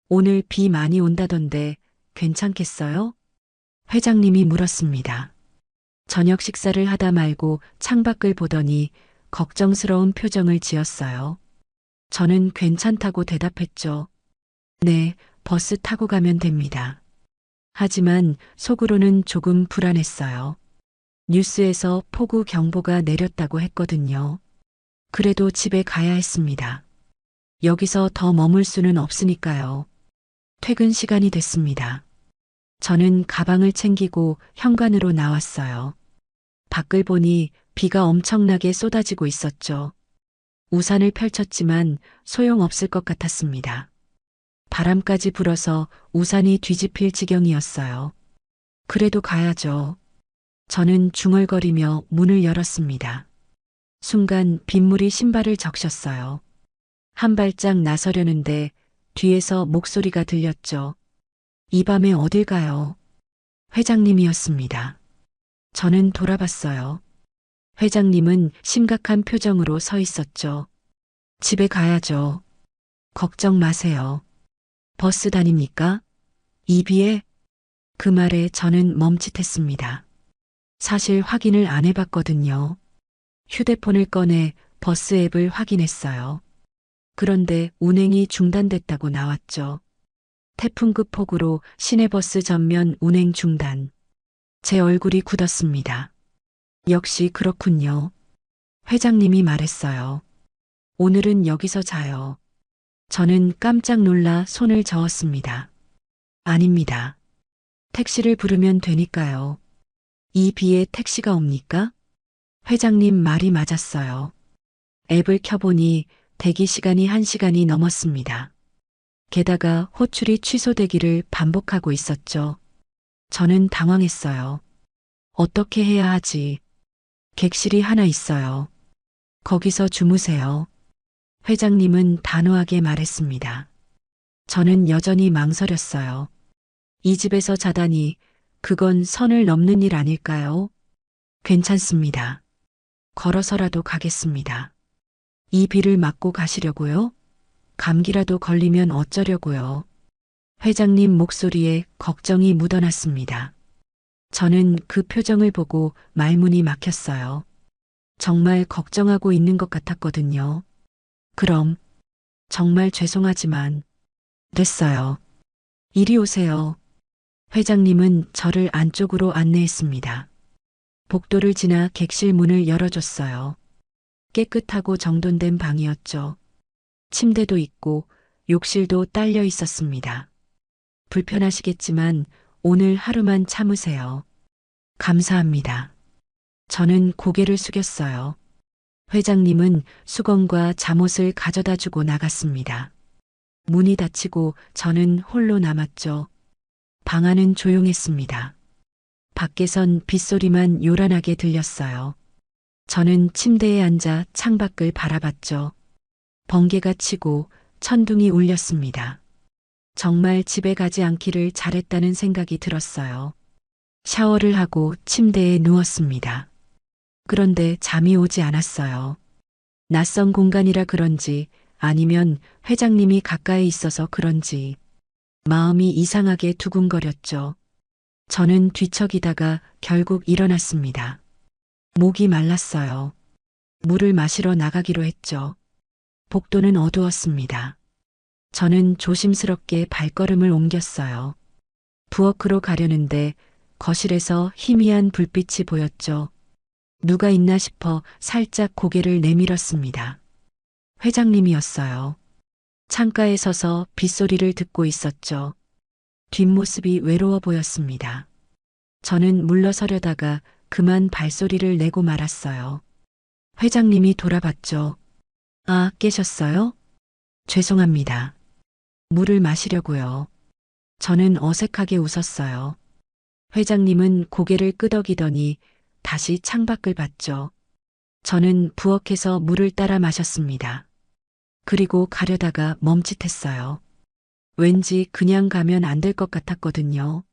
오늘 비 많이 온다던데 괜찮겠어요? 회장님이 물었습니다. 저녁 식사를 하다 말고 창밖을 보더니 걱정스러운 표정을 지었어요. 저는 괜찮다고 대답했죠. 네, 버스 타고 가면 됩니다. 하지만 속으로는 조금 불안했어요. 뉴스에서 폭우 경보가 내렸다고 했거든요. 그래도 집에 가야 했습니다. 여기서 더 머물 수는 없으니까요. 퇴근 시간이 됐습니다. 저는 가방을 챙기고 현관으로 나왔어요. 밖을 보니 비가 엄청나게 쏟아지고 있었죠. 우산을 펼쳤지만 소용없을 것 같았습니다. 바람까지 불어서 우산이 뒤집힐 지경이었어요. 그래도 가야죠. 저는 중얼거리며 문을 열었습니다. 순간 빗물이 신발을 적셨어요. 한 발짝 나서려는데 뒤에서 목소리가 들렸죠. 이 밤에 어딜 가요? 회장님이었습니다. 저는 돌아봤어요. 회장님은 심각한 표정으로 서 있었죠. 집에 가야죠. 걱정 마세요. 버스 다닙니까? 이 비에? 그 말에 저는 멈칫했습니다. 사실 확인을 안 해봤거든요. 휴대폰을 꺼내 버스 앱을 확인했어요. 그런데 운행이 중단됐다고 나왔죠. 태풍급 폭우로 시내버스 전면 운행 중단. 제 얼굴이 굳었습니다. 역시 그렇군요. 회장님이 말했어요. 오늘은 여기서 자요. 저는 깜짝 놀라 손을 저었습니다. 아닙니다. 택시를 부르면 되니까요. 이 비에 택시가 옵니까? 회장님 말이 맞았어요. 앱을 켜보니 대기 시간이 1시간이 넘었습니다. 게다가 호출이 취소되기를 반복하고 있었죠. 저는 당황했어요. 어떻게 해야 하지? 객실이 하나 있어요. 거기서 주무세요. 회장님은 단호하게 말했습니다. 저는 여전히 망설였어요. 이 집에서 자다니 그건 선을 넘는 일 아닐까요? 괜찮습니다. 걸어서라도 가겠습니다. 이 비를 맞고 가시려고요? 감기라도 걸리면 어쩌려고요? 회장님 목소리에 걱정이 묻어났습니다. 저는 그 표정을 보고 말문이 막혔어요. 정말 걱정하고 있는 것 같았거든요. 그럼 정말 죄송하지만 됐어요. 이리 오세요. 회장님은 저를 안쪽으로 안내했습니다. 복도를 지나 객실 문을 열어줬어요. 깨끗하고 정돈된 방이었죠. 침대도 있고 욕실도 딸려 있었습니다. 불편하시겠지만 오늘 하루만 참으세요. 감사합니다. 저는 고개를 숙였어요. 회장님은 수건과 잠옷을 가져다 주고 나갔습니다. 문이 닫히고 저는 홀로 남았죠. 방 안은 조용했습니다. 밖에선 빗소리만 요란하게 들렸어요. 저는 침대에 앉아 창밖을 바라봤죠. 번개가 치고 천둥이 울렸습니다. 정말 집에 가지 않기를 잘했다는 생각이 들었어요. 샤워를 하고 침대에 누웠습니다. 그런데 잠이 오지 않았어요. 낯선 공간이라 그런지 아니면 회장님이 가까이 있어서 그런지 마음이 이상하게 두근거렸죠. 저는 뒤척이다가 결국 일어났습니다. 목이 말랐어요. 물을 마시러 나가기로 했죠. 복도는 어두웠습니다. 저는 조심스럽게 발걸음을 옮겼어요. 부엌으로 가려는데 거실에서 희미한 불빛이 보였죠. 누가 있나 싶어 살짝 고개를 내밀었습니다. 회장님이었어요. 창가에 서서 빗소리를 듣고 있었죠. 뒷모습이 외로워 보였습니다. 저는 물러서려다가 그만 발소리를 내고 말았어요. 회장님이 돌아봤죠. 아, 깨셨어요? 죄송합니다. 물을 마시려고요. 저는 어색하게 웃었어요. 회장님은 고개를 끄덕이더니 다시 창밖을 봤죠. 저는 부엌에서 물을 따라 마셨습니다. 그리고 가려다가 멈칫했어요. 왠지 그냥 가면 안 될 것 같았거든요.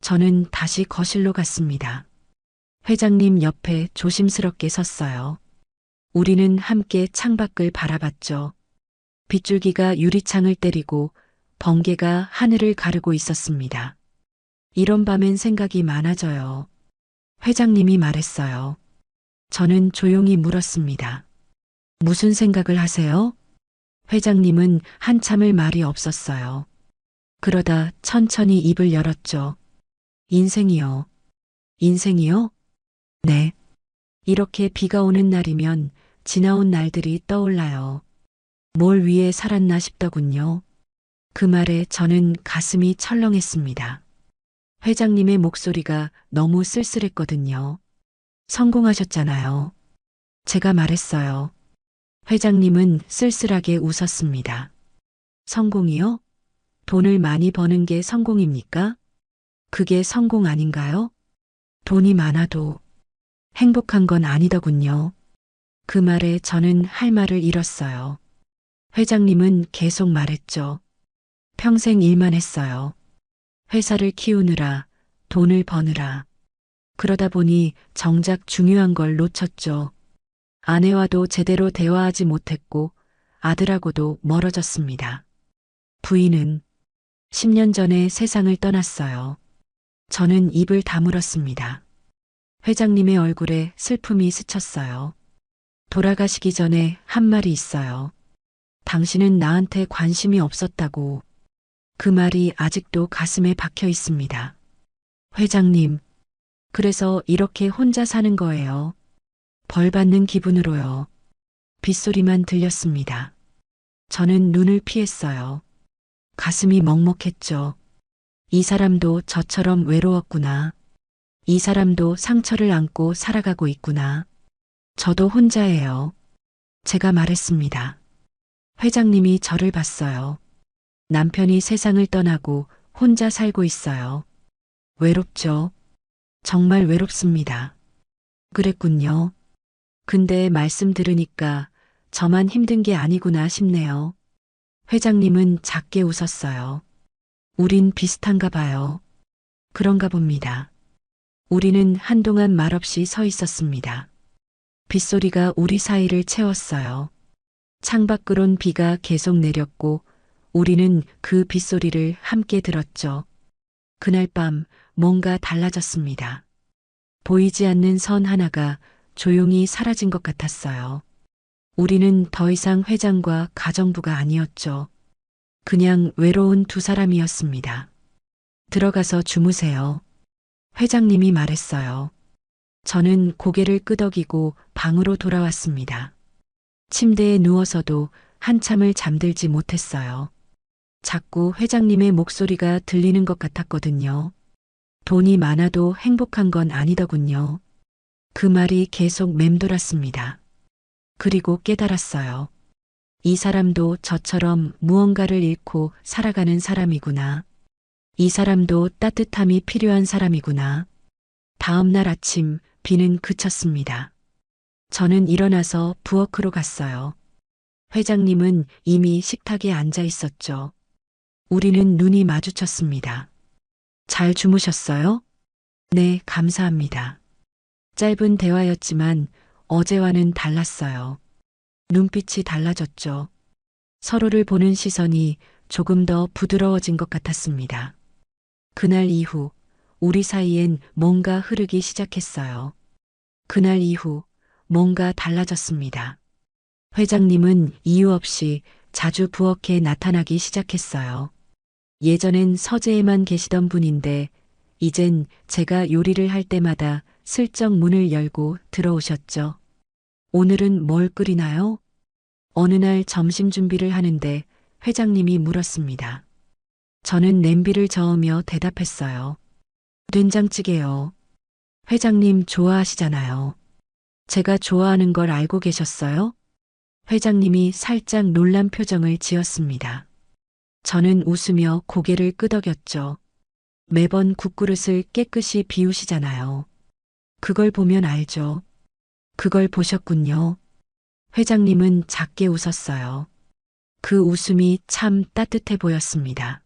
저는 다시 거실로 갔습니다. 회장님 옆에 조심스럽게 섰어요. 우리는 함께 창밖을 바라봤죠. 빗줄기가 유리창을 때리고 번개가 하늘을 가르고 있었습니다. 이런 밤엔 생각이 많아져요. 회장님이 말했어요. 저는 조용히 물었습니다. 무슨 생각을 하세요? 회장님은 한참을 말이 없었어요. 그러다 천천히 입을 열었죠. 인생이요. 인생이요? 네. 이렇게 비가 오는 날이면 지나온 날들이 떠올라요. 뭘 위해 살았나 싶더군요. 그 말에 저는 가슴이 철렁했습니다. 회장님의 목소리가 너무 쓸쓸했거든요. 성공하셨잖아요. 제가 말했어요. 회장님은 쓸쓸하게 웃었습니다. 성공이요? 돈을 많이 버는 게 성공입니까? 그게 성공 아닌가요? 돈이 많아도 행복한 건 아니더군요. 그 말에 저는 할 말을 잃었어요. 회장님은 계속 말했죠. 평생 일만 했어요. 회사를 키우느라, 돈을 버느라. 그러다 보니 정작 중요한 걸 놓쳤죠. 아내와도 제대로 대화하지 못했고 아들하고도 멀어졌습니다. 부인은 10년 전에 세상을 떠났어요. 저는 입을 다물었습니다. 회장님의 얼굴에 슬픔이 스쳤어요. 돌아가시기 전에 한 말이 있어요. 당신은 나한테 관심이 없었다고. 그 말이 아직도 가슴에 박혀 있습니다. 회장님, 그래서 이렇게 혼자 사는 거예요. 벌 받는 기분으로요. 빗소리만 들렸습니다. 저는 눈을 피했어요. 가슴이 먹먹했죠. 이 사람도 저처럼 외로웠구나. 이 사람도 상처를 안고 살아가고 있구나. 저도 혼자예요. 제가 말했습니다. 회장님이 저를 봤어요. 남편이 세상을 떠나고 혼자 살고 있어요. 외롭죠? 정말 외롭습니다. 그랬군요. 근데 말씀 들으니까 저만 힘든 게 아니구나 싶네요. 회장님은 작게 웃었어요. 우린 비슷한가 봐요. 그런가 봅니다. 우리는 한동안 말없이 서 있었습니다. 빗소리가 우리 사이를 채웠어요. 창밖으론 비가 계속 내렸고 우리는 그 빗소리를 함께 들었죠. 그날 밤 뭔가 달라졌습니다. 보이지 않는 선 하나가 조용히 사라진 것 같았어요. 우리는 더 이상 회장과 가정부가 아니었죠. 그냥 외로운 두 사람이었습니다. 들어가서 주무세요. 회장님이 말했어요. 저는 고개를 끄덕이고 방으로 돌아왔습니다. 침대에 누워서도 한참을 잠들지 못했어요. 자꾸 회장님의 목소리가 들리는 것 같았거든요. 돈이 많아도 행복한 건 아니더군요. 그 말이 계속 맴돌았습니다. 그리고 깨달았어요. 이 사람도 저처럼 무언가를 잃고 살아가는 사람이구나. 이 사람도 따뜻함이 필요한 사람이구나. 다음 날 아침 비는 그쳤습니다. 저는 일어나서 부엌으로 갔어요. 회장님은 이미 식탁에 앉아 있었죠. 우리는 눈이 마주쳤습니다. 잘 주무셨어요? 네, 감사합니다. 짧은 대화였지만 어제와는 달랐어요. 눈빛이 달라졌죠. 서로를 보는 시선이 조금 더 부드러워진 것 같았습니다. 그날 이후 우리 사이엔 뭔가 흐르기 시작했어요. 그날 이후 뭔가 달라졌습니다. 회장님은 이유 없이 자주 부엌에 나타나기 시작했어요. 예전엔 서재에만 계시던 분인데 이젠 제가 요리를 할 때마다 슬쩍 문을 열고 들어오셨죠. 오늘은 뭘 끓이나요? 어느 날 점심 준비를 하는데 회장님이 물었습니다. 저는 냄비를 저으며 대답했어요. 된장찌개요. 회장님 좋아하시잖아요. 제가 좋아하는 걸 알고 계셨어요? 회장님이 살짝 놀란 표정을 지었습니다. 저는 웃으며 고개를 끄덕였죠. 매번 국그릇을 깨끗이 비우시잖아요. 그걸 보면 알죠. 그걸 보셨군요. 회장님은 작게 웃었어요. 그 웃음이 참 따뜻해 보였습니다.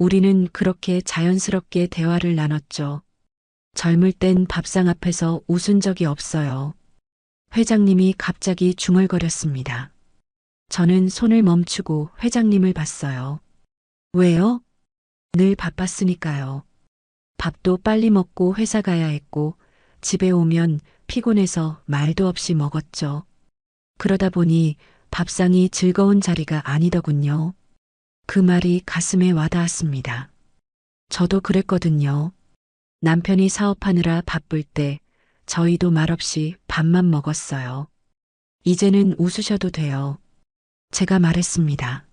우리는 그렇게 자연스럽게 대화를 나눴죠. 젊을 땐 밥상 앞에서 웃은 적이 없어요. 회장님이 갑자기 중얼거렸습니다. 저는 손을 멈추고 회장님을 봤어요. 왜요? 늘 바빴으니까요. 밥도 빨리 먹고 회사 가야 했고 집에 오면 피곤해서 말도 없이 먹었죠. 그러다 보니 밥상이 즐거운 자리가 아니더군요. 그 말이 가슴에 와닿았습니다. 저도 그랬거든요. 남편이 사업하느라 바쁠 때 저희도 말없이 밥만 먹었어요. 이제는 웃으셔도 돼요. 제가 말했습니다.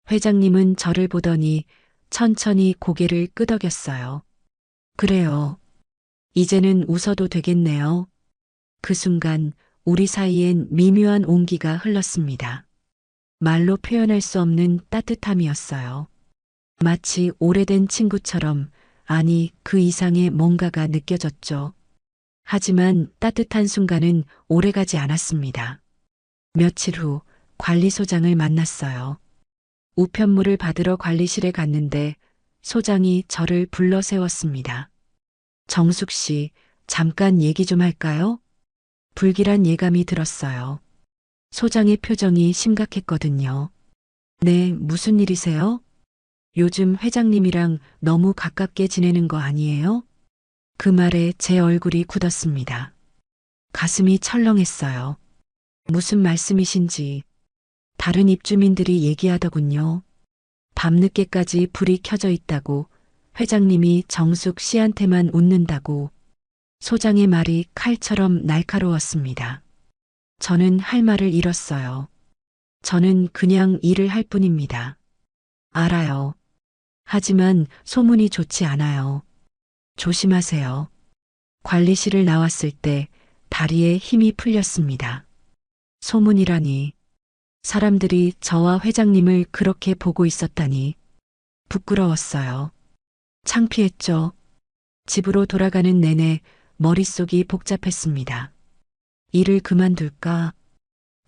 회장님은 저를 보더니 천천히 고개를 끄덕였어요. 그래요. 이제는 웃어도 되겠네요. 그 순간 우리 사이엔 미묘한 온기가 흘렀습니다. 말로 표현할 수 없는 따뜻함이었어요. 마치 오래된 친구처럼, 아니 그 이상의 뭔가가 느껴졌죠. 하지만 따뜻한 순간은 오래가지 않았습니다. 며칠 후 관리소장을 만났어요. 우편물을 받으러 관리실에 갔는데 소장이 저를 불러 세웠습니다. 정숙 씨, 잠깐 얘기 좀 할까요? 불길한 예감이 들었어요. 소장의 표정이 심각했거든요. 네, 무슨 일이세요? 요즘 회장님이랑 너무 가깝게 지내는 거 아니에요? 그 말에 제 얼굴이 굳었습니다. 가슴이 철렁했어요. 무슨 말씀이신지 다른 입주민들이 얘기하더군요. 밤늦게까지 불이 켜져 있다고, 회장님이 정숙 씨한테만 웃는다고. 소장의 말이 칼처럼 날카로웠습니다. 저는 할 말을 잃었어요. 저는 그냥 일을 할 뿐입니다. 알아요. 하지만 소문이 좋지 않아요. 조심하세요. 관리실을 나왔을 때 다리에 힘이 풀렸습니다. 소문이라니. 사람들이 저와 회장님을 그렇게 보고 있었다니. 부끄러웠어요. 창피했죠. 집으로 돌아가는 내내 머릿속이 복잡했습니다. 일을 그만둘까?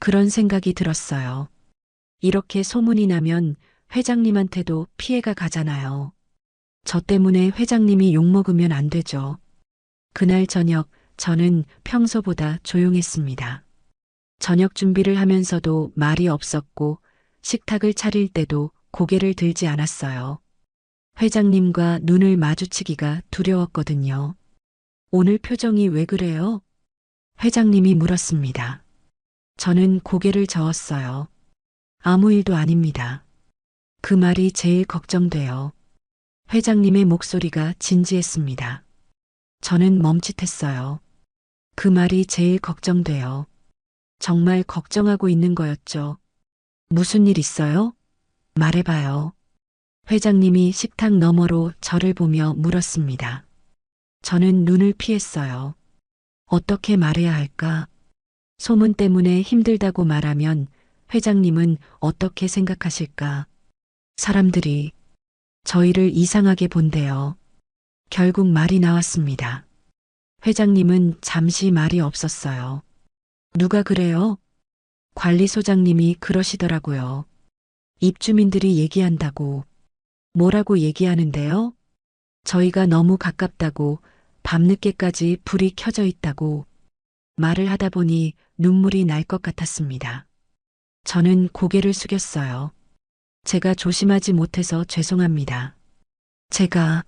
그런 생각이 들었어요. 이렇게 소문이 나면 회장님한테도 피해가 가잖아요. 저 때문에 회장님이 욕먹으면 안 되죠. 그날 저녁 저는 평소보다 조용했습니다. 저녁 준비를 하면서도 말이 없었고 식탁을 차릴 때도 고개를 들지 않았어요. 회장님과 눈을 마주치기가 두려웠거든요. 오늘 표정이 왜 그래요? 회장님이 물었습니다. 저는 고개를 저었어요. 아무 일도 아닙니다. 그 말이 제일 걱정돼요. 회장님의 목소리가 진지했습니다. 저는 멈칫했어요. 그 말이 제일 걱정돼요. 정말 걱정하고 있는 거였죠. 무슨 일 있어요? 말해봐요. 회장님이 식탁 너머로 저를 보며 물었습니다. 저는 눈을 피했어요. 어떻게 말해야 할까? 소문 때문에 힘들다고 말하면 회장님은 어떻게 생각하실까? 사람들이 저희를 이상하게 본대요. 결국 말이 나왔습니다. 회장님은 잠시 말이 없었어요. 누가 그래요? 관리소장님이 그러시더라고요. 입주민들이 얘기한다고. 뭐라고 얘기하는데요? 저희가 너무 가깝다고, 밤늦게까지 불이 켜져 있다고. 말을 하다 보니 눈물이 날 것 같았습니다. 저는 고개를 숙였어요. 제가 조심하지 못해서 죄송합니다. 제가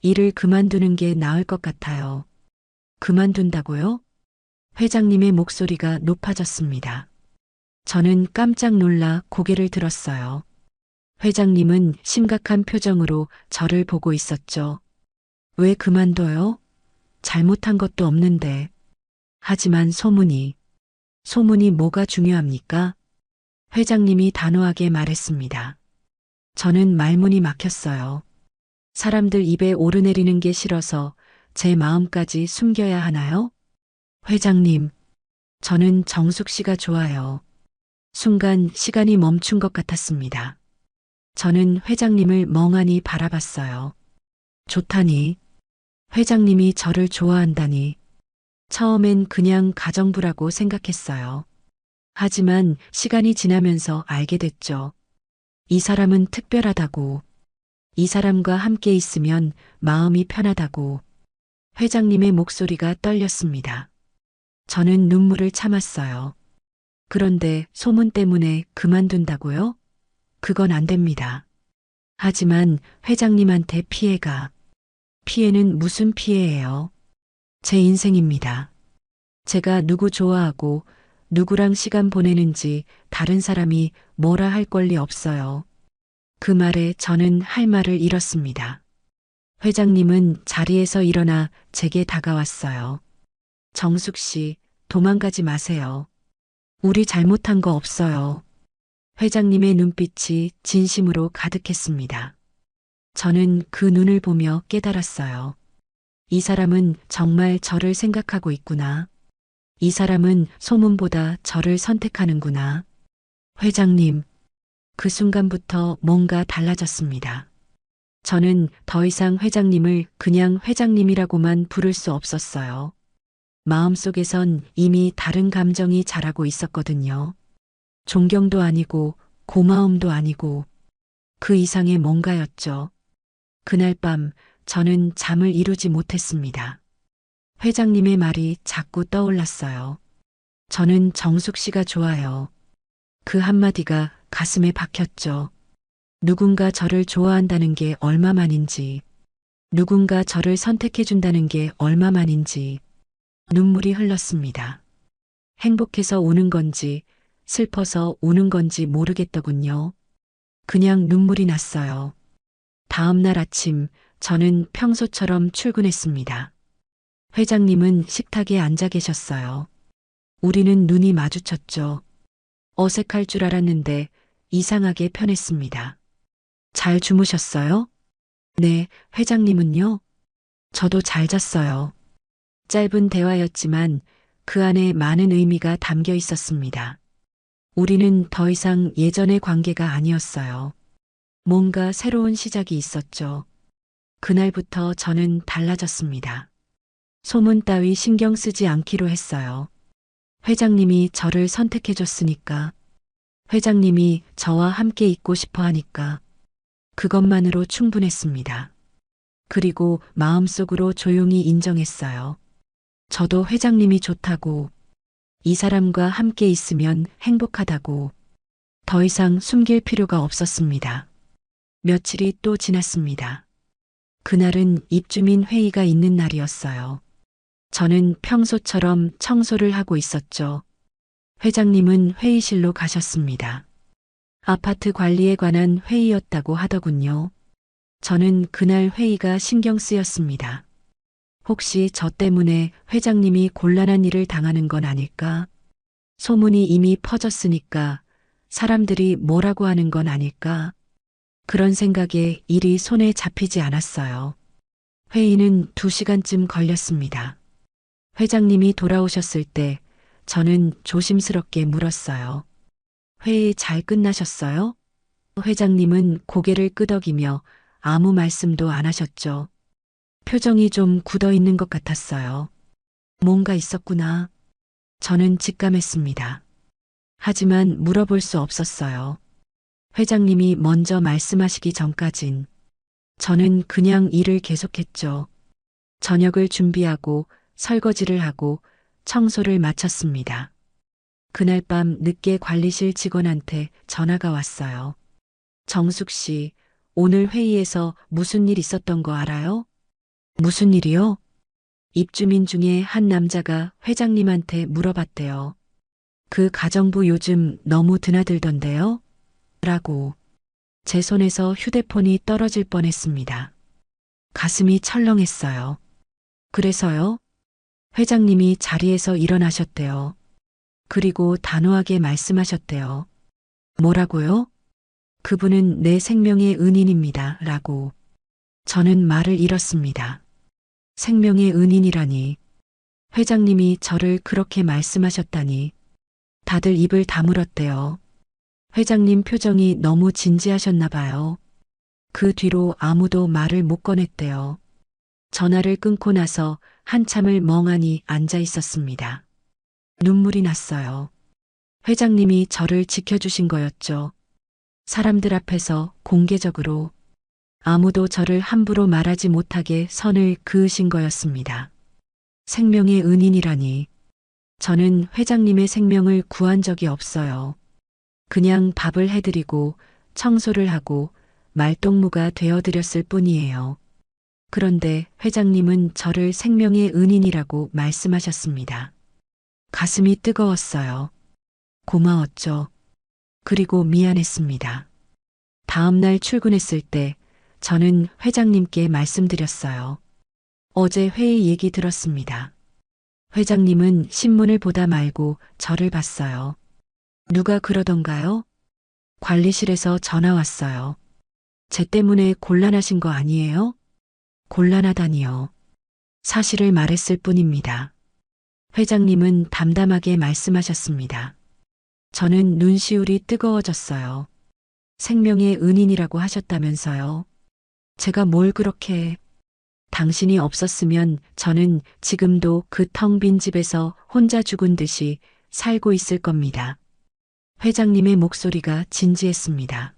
일을 그만두는 게 나을 것 같아요. 그만둔다고요? 회장님의 목소리가 높아졌습니다. 저는 깜짝 놀라 고개를 들었어요. 회장님은 심각한 표정으로 저를 보고 있었죠. 왜 그만둬요? 잘못한 것도 없는데. 하지만 소문이 뭐가 중요합니까? 회장님이 단호하게 말했습니다. 저는 말문이 막혔어요. 사람들 입에 오르내리는 게 싫어서 제 마음까지 숨겨야 하나요? 회장님, 저는 정숙 씨가 좋아요. 순간 시간이 멈춘 것 같았습니다. 저는 회장님을 멍하니 바라봤어요. 좋다니. 회장님이 저를 좋아한다니. 처음엔 그냥 가정부라고 생각했어요. 하지만 시간이 지나면서 알게 됐죠. 이 사람은 특별하다고. 이 사람과 함께 있으면 마음이 편하다고. 회장님의 목소리가 떨렸습니다. 저는 눈물을 참았어요. 그런데 소문 때문에 그만둔다고요? 그건 안 됩니다. 하지만 회장님한테 피해는 무슨 피해예요? 제 인생입니다. 제가 누구 좋아하고 누구랑 시간 보내는지 다른 사람이 뭐라 할 권리 없어요. 그 말에 저는 할 말을 잃었습니다. 회장님은 자리에서 일어나 제게 다가왔어요. 정숙 씨, 도망가지 마세요. 우리 잘못한 거 없어요. 회장님의 눈빛이 진심으로 가득했습니다. 저는 그 눈을 보며 깨달았어요. 이 사람은 정말 저를 생각하고 있구나. 이 사람은 소문보다 저를 선택하는구나. 회장님, 그 순간부터 뭔가 달라졌습니다. 저는 더 이상 회장님을 그냥 회장님이라고만 부를 수 없었어요. 마음속에선 이미 다른 감정이 자라고 있었거든요. 존경도 아니고 고마움도 아니고 그 이상의 뭔가였죠. 그날 밤 저는 잠을 이루지 못했습니다. 회장님의 말이 자꾸 떠올랐어요. 저는 정숙 씨가 좋아요. 그 한마디가 가슴에 박혔죠. 누군가 저를 좋아한다는 게 얼마만인지, 누군가 저를 선택해준다는 게 얼마만인지 눈물이 흘렀습니다. 행복해서 우는 건지 슬퍼서 우는 건지 모르겠더군요. 그냥 눈물이 났어요. 다음 날 아침 저는 평소처럼 출근했습니다. 회장님은 식탁에 앉아 계셨어요. 우리는 눈이 마주쳤죠. 어색할 줄 알았는데 이상하게 편했습니다. 잘 주무셨어요? 네, 회장님은요? 저도 잘 잤어요. 짧은 대화였지만 그 안에 많은 의미가 담겨 있었습니다. 우리는 더 이상 예전의 관계가 아니었어요. 뭔가 새로운 시작이 있었죠. 그날부터 저는 달라졌습니다. 소문 따위 신경 쓰지 않기로 했어요. 회장님이 저를 선택해줬으니까. 회장님이 저와 함께 있고 싶어 하니까. 그것만으로 충분했습니다. 그리고 마음속으로 조용히 인정했어요. 저도 회장님이 좋다고, 이 사람과 함께 있으면 행복하다고, 더 이상 숨길 필요가 없었습니다. 며칠이 또 지났습니다. 그날은 입주민 회의가 있는 날이었어요. 저는 평소처럼 청소를 하고 있었죠. 회장님은 회의실로 가셨습니다. 아파트 관리에 관한 회의였다고 하더군요. 저는 그날 회의가 신경 쓰였습니다. 혹시 저 때문에 회장님이 곤란한 일을 당하는 건 아닐까? 소문이 이미 퍼졌으니까 사람들이 뭐라고 하는 건 아닐까? 그런 생각에 일이 손에 잡히지 않았어요. 회의는 2시간쯤 걸렸습니다. 회장님이 돌아오셨을 때 저는 조심스럽게 물었어요. 회의 잘 끝나셨어요? 회장님은 고개를 끄덕이며 아무 말씀도 안 하셨죠. 표정이 좀 굳어 있는 것 같았어요. 뭔가 있었구나. 저는 직감했습니다. 하지만 물어볼 수 없었어요. 회장님이 먼저 말씀하시기 전까진 저는 그냥 일을 계속했죠. 저녁을 준비하고 설거지를 하고 청소를 마쳤습니다. 그날 밤 늦게 관리실 직원한테 전화가 왔어요. 정숙 씨, 오늘 회의에서 무슨 일 있었던 거 알아요? 무슨 일이요? 입주민 중에 한 남자가 회장님한테 물어봤대요. 그 가정부 요즘 너무 드나들던데요? 라고. 제 손에서 휴대폰이 떨어질 뻔했습니다. 가슴이 철렁했어요. 그래서요? 회장님이 자리에서 일어나셨대요. 그리고 단호하게 말씀하셨대요. 뭐라고요? 그분은 내 생명의 은인입니다. 라고. 저는 말을 잃었습니다. 생명의 은인이라니. 회장님이 저를 그렇게 말씀하셨다니. 다들 입을 다물었대요. 회장님 표정이 너무 진지하셨나 봐요. 그 뒤로 아무도 말을 못 꺼냈대요. 전화를 끊고 나서 한참을 멍하니 앉아 있었습니다. 눈물이 났어요. 회장님이 저를 지켜주신 거였죠. 사람들 앞에서 공개적으로 아무도 저를 함부로 말하지 못하게 선을 그으신 거였습니다. 생명의 은인이라니. 저는 회장님의 생명을 구한 적이 없어요. 그냥 밥을 해드리고 청소를 하고 말동무가 되어드렸을 뿐이에요. 그런데 회장님은 저를 생명의 은인이라고 말씀하셨습니다. 가슴이 뜨거웠어요. 고마웠죠. 그리고 미안했습니다. 다음 날 출근했을 때 저는 회장님께 말씀드렸어요. 어제 회의 얘기 들었습니다. 회장님은 신문을 보다 말고 저를 봤어요. 누가 그러던가요? 관리실에서 전화 왔어요. 쟤 때문에 곤란하신 거 아니에요? 곤란하다니요. 사실을 말했을 뿐입니다. 회장님은 담담하게 말씀하셨습니다. 저는 눈시울이 뜨거워졌어요. 생명의 은인이라고 하셨다면서요. 제가 뭘 그렇게... 당신이 없었으면 저는 지금도 그 텅 빈 집에서 혼자 죽은 듯이 살고 있을 겁니다. 회장님의 목소리가 진지했습니다.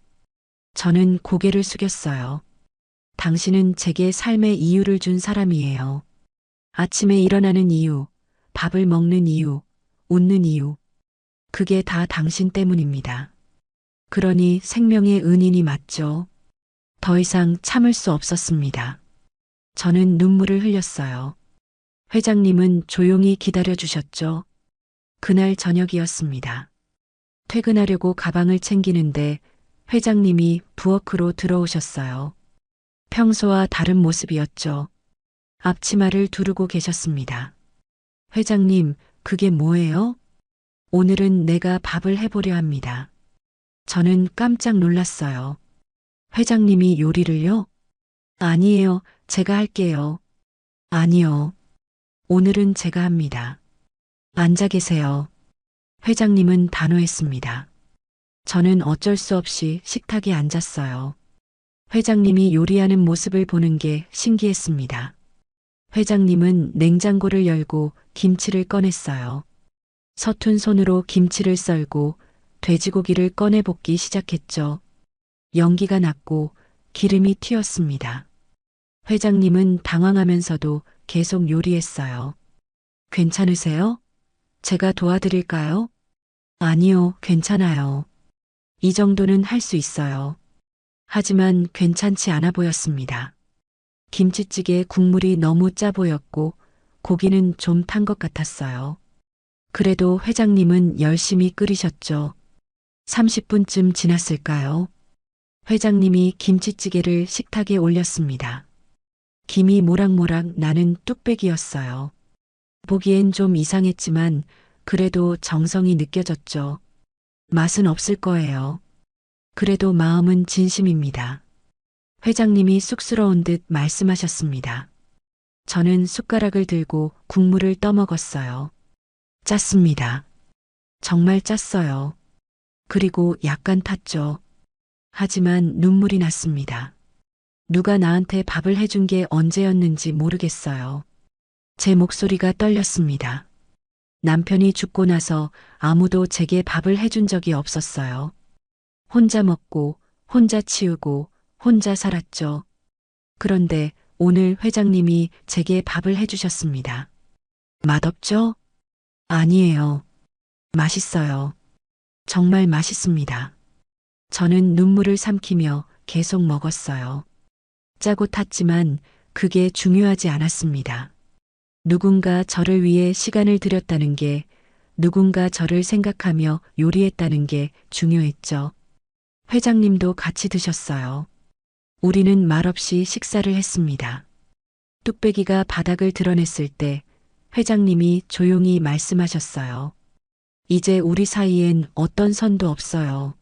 저는 고개를 숙였어요. 당신은 제게 삶의 이유를 준 사람이에요. 아침에 일어나는 이유, 밥을 먹는 이유, 웃는 이유. 그게 다 당신 때문입니다. 그러니 생명의 은인이 맞죠. 더 이상 참을 수 없었습니다. 저는 눈물을 흘렸어요. 회장님은 조용히 기다려 주셨죠. 그날 저녁이었습니다. 퇴근하려고 가방을 챙기는데 회장님이 부엌으로 들어오셨어요. 평소와 다른 모습이었죠. 앞치마를 두르고 계셨습니다. 회장님, 그게 뭐예요? 오늘은 내가 밥을 해보려 합니다. 저는 깜짝 놀랐어요. 회장님이 요리를요? 아니에요. 제가 할게요. 아니요. 오늘은 제가 합니다. 앉아 계세요. 회장님은 단호했습니다. 저는 어쩔 수 없이 식탁에 앉았어요. 회장님이 요리하는 모습을 보는 게 신기했습니다. 회장님은 냉장고를 열고 김치를 꺼냈어요. 서툰 손으로 김치를 썰고 돼지고기를 꺼내 볶기 시작했죠. 연기가 났고 기름이 튀었습니다. 회장님은 당황하면서도 계속 요리했어요. 괜찮으세요? 제가 도와드릴까요? 아니요, 괜찮아요. 이 정도는 할 수 있어요. 하지만 괜찮지 않아 보였습니다. 김치찌개 국물이 너무 짜 보였고 고기는 좀 탄 것 같았어요. 그래도 회장님은 열심히 끓이셨죠. 30분쯤 지났을까요? 회장님이 김치찌개를 식탁에 올렸습니다. 김이 모락모락 나는 뚝배기였어요. 보기엔 좀 이상했지만 그래도 정성이 느껴졌죠. 맛은 없을 거예요. 그래도 마음은 진심입니다. 회장님이 쑥스러운 듯 말씀하셨습니다. 저는 숟가락을 들고 국물을 떠먹었어요. 짰습니다. 정말 짰어요. 그리고 약간 탔죠. 하지만 눈물이 났습니다. 누가 나한테 밥을 해준 게 언제였는지 모르겠어요. 제 목소리가 떨렸습니다. 남편이 죽고 나서 아무도 제게 밥을 해준 적이 없었어요. 혼자 먹고, 혼자 치우고, 혼자 살았죠. 그런데 오늘 회장님이 제게 밥을 해주셨습니다. 맛없죠? 아니에요. 맛있어요. 정말 맛있습니다. 저는 눈물을 삼키며 계속 먹었어요. 짜고 탔지만 그게 중요하지 않았습니다. 누군가 저를 위해 시간을 들였다는 게, 누군가 저를 생각하며 요리했다는 게 중요했죠. 회장님도 같이 드셨어요. 우리는 말없이 식사를 했습니다. 뚝배기가 바닥을 드러냈을 때 회장님이 조용히 말씀하셨어요. 이제 우리 사이엔 어떤 선도 없어요.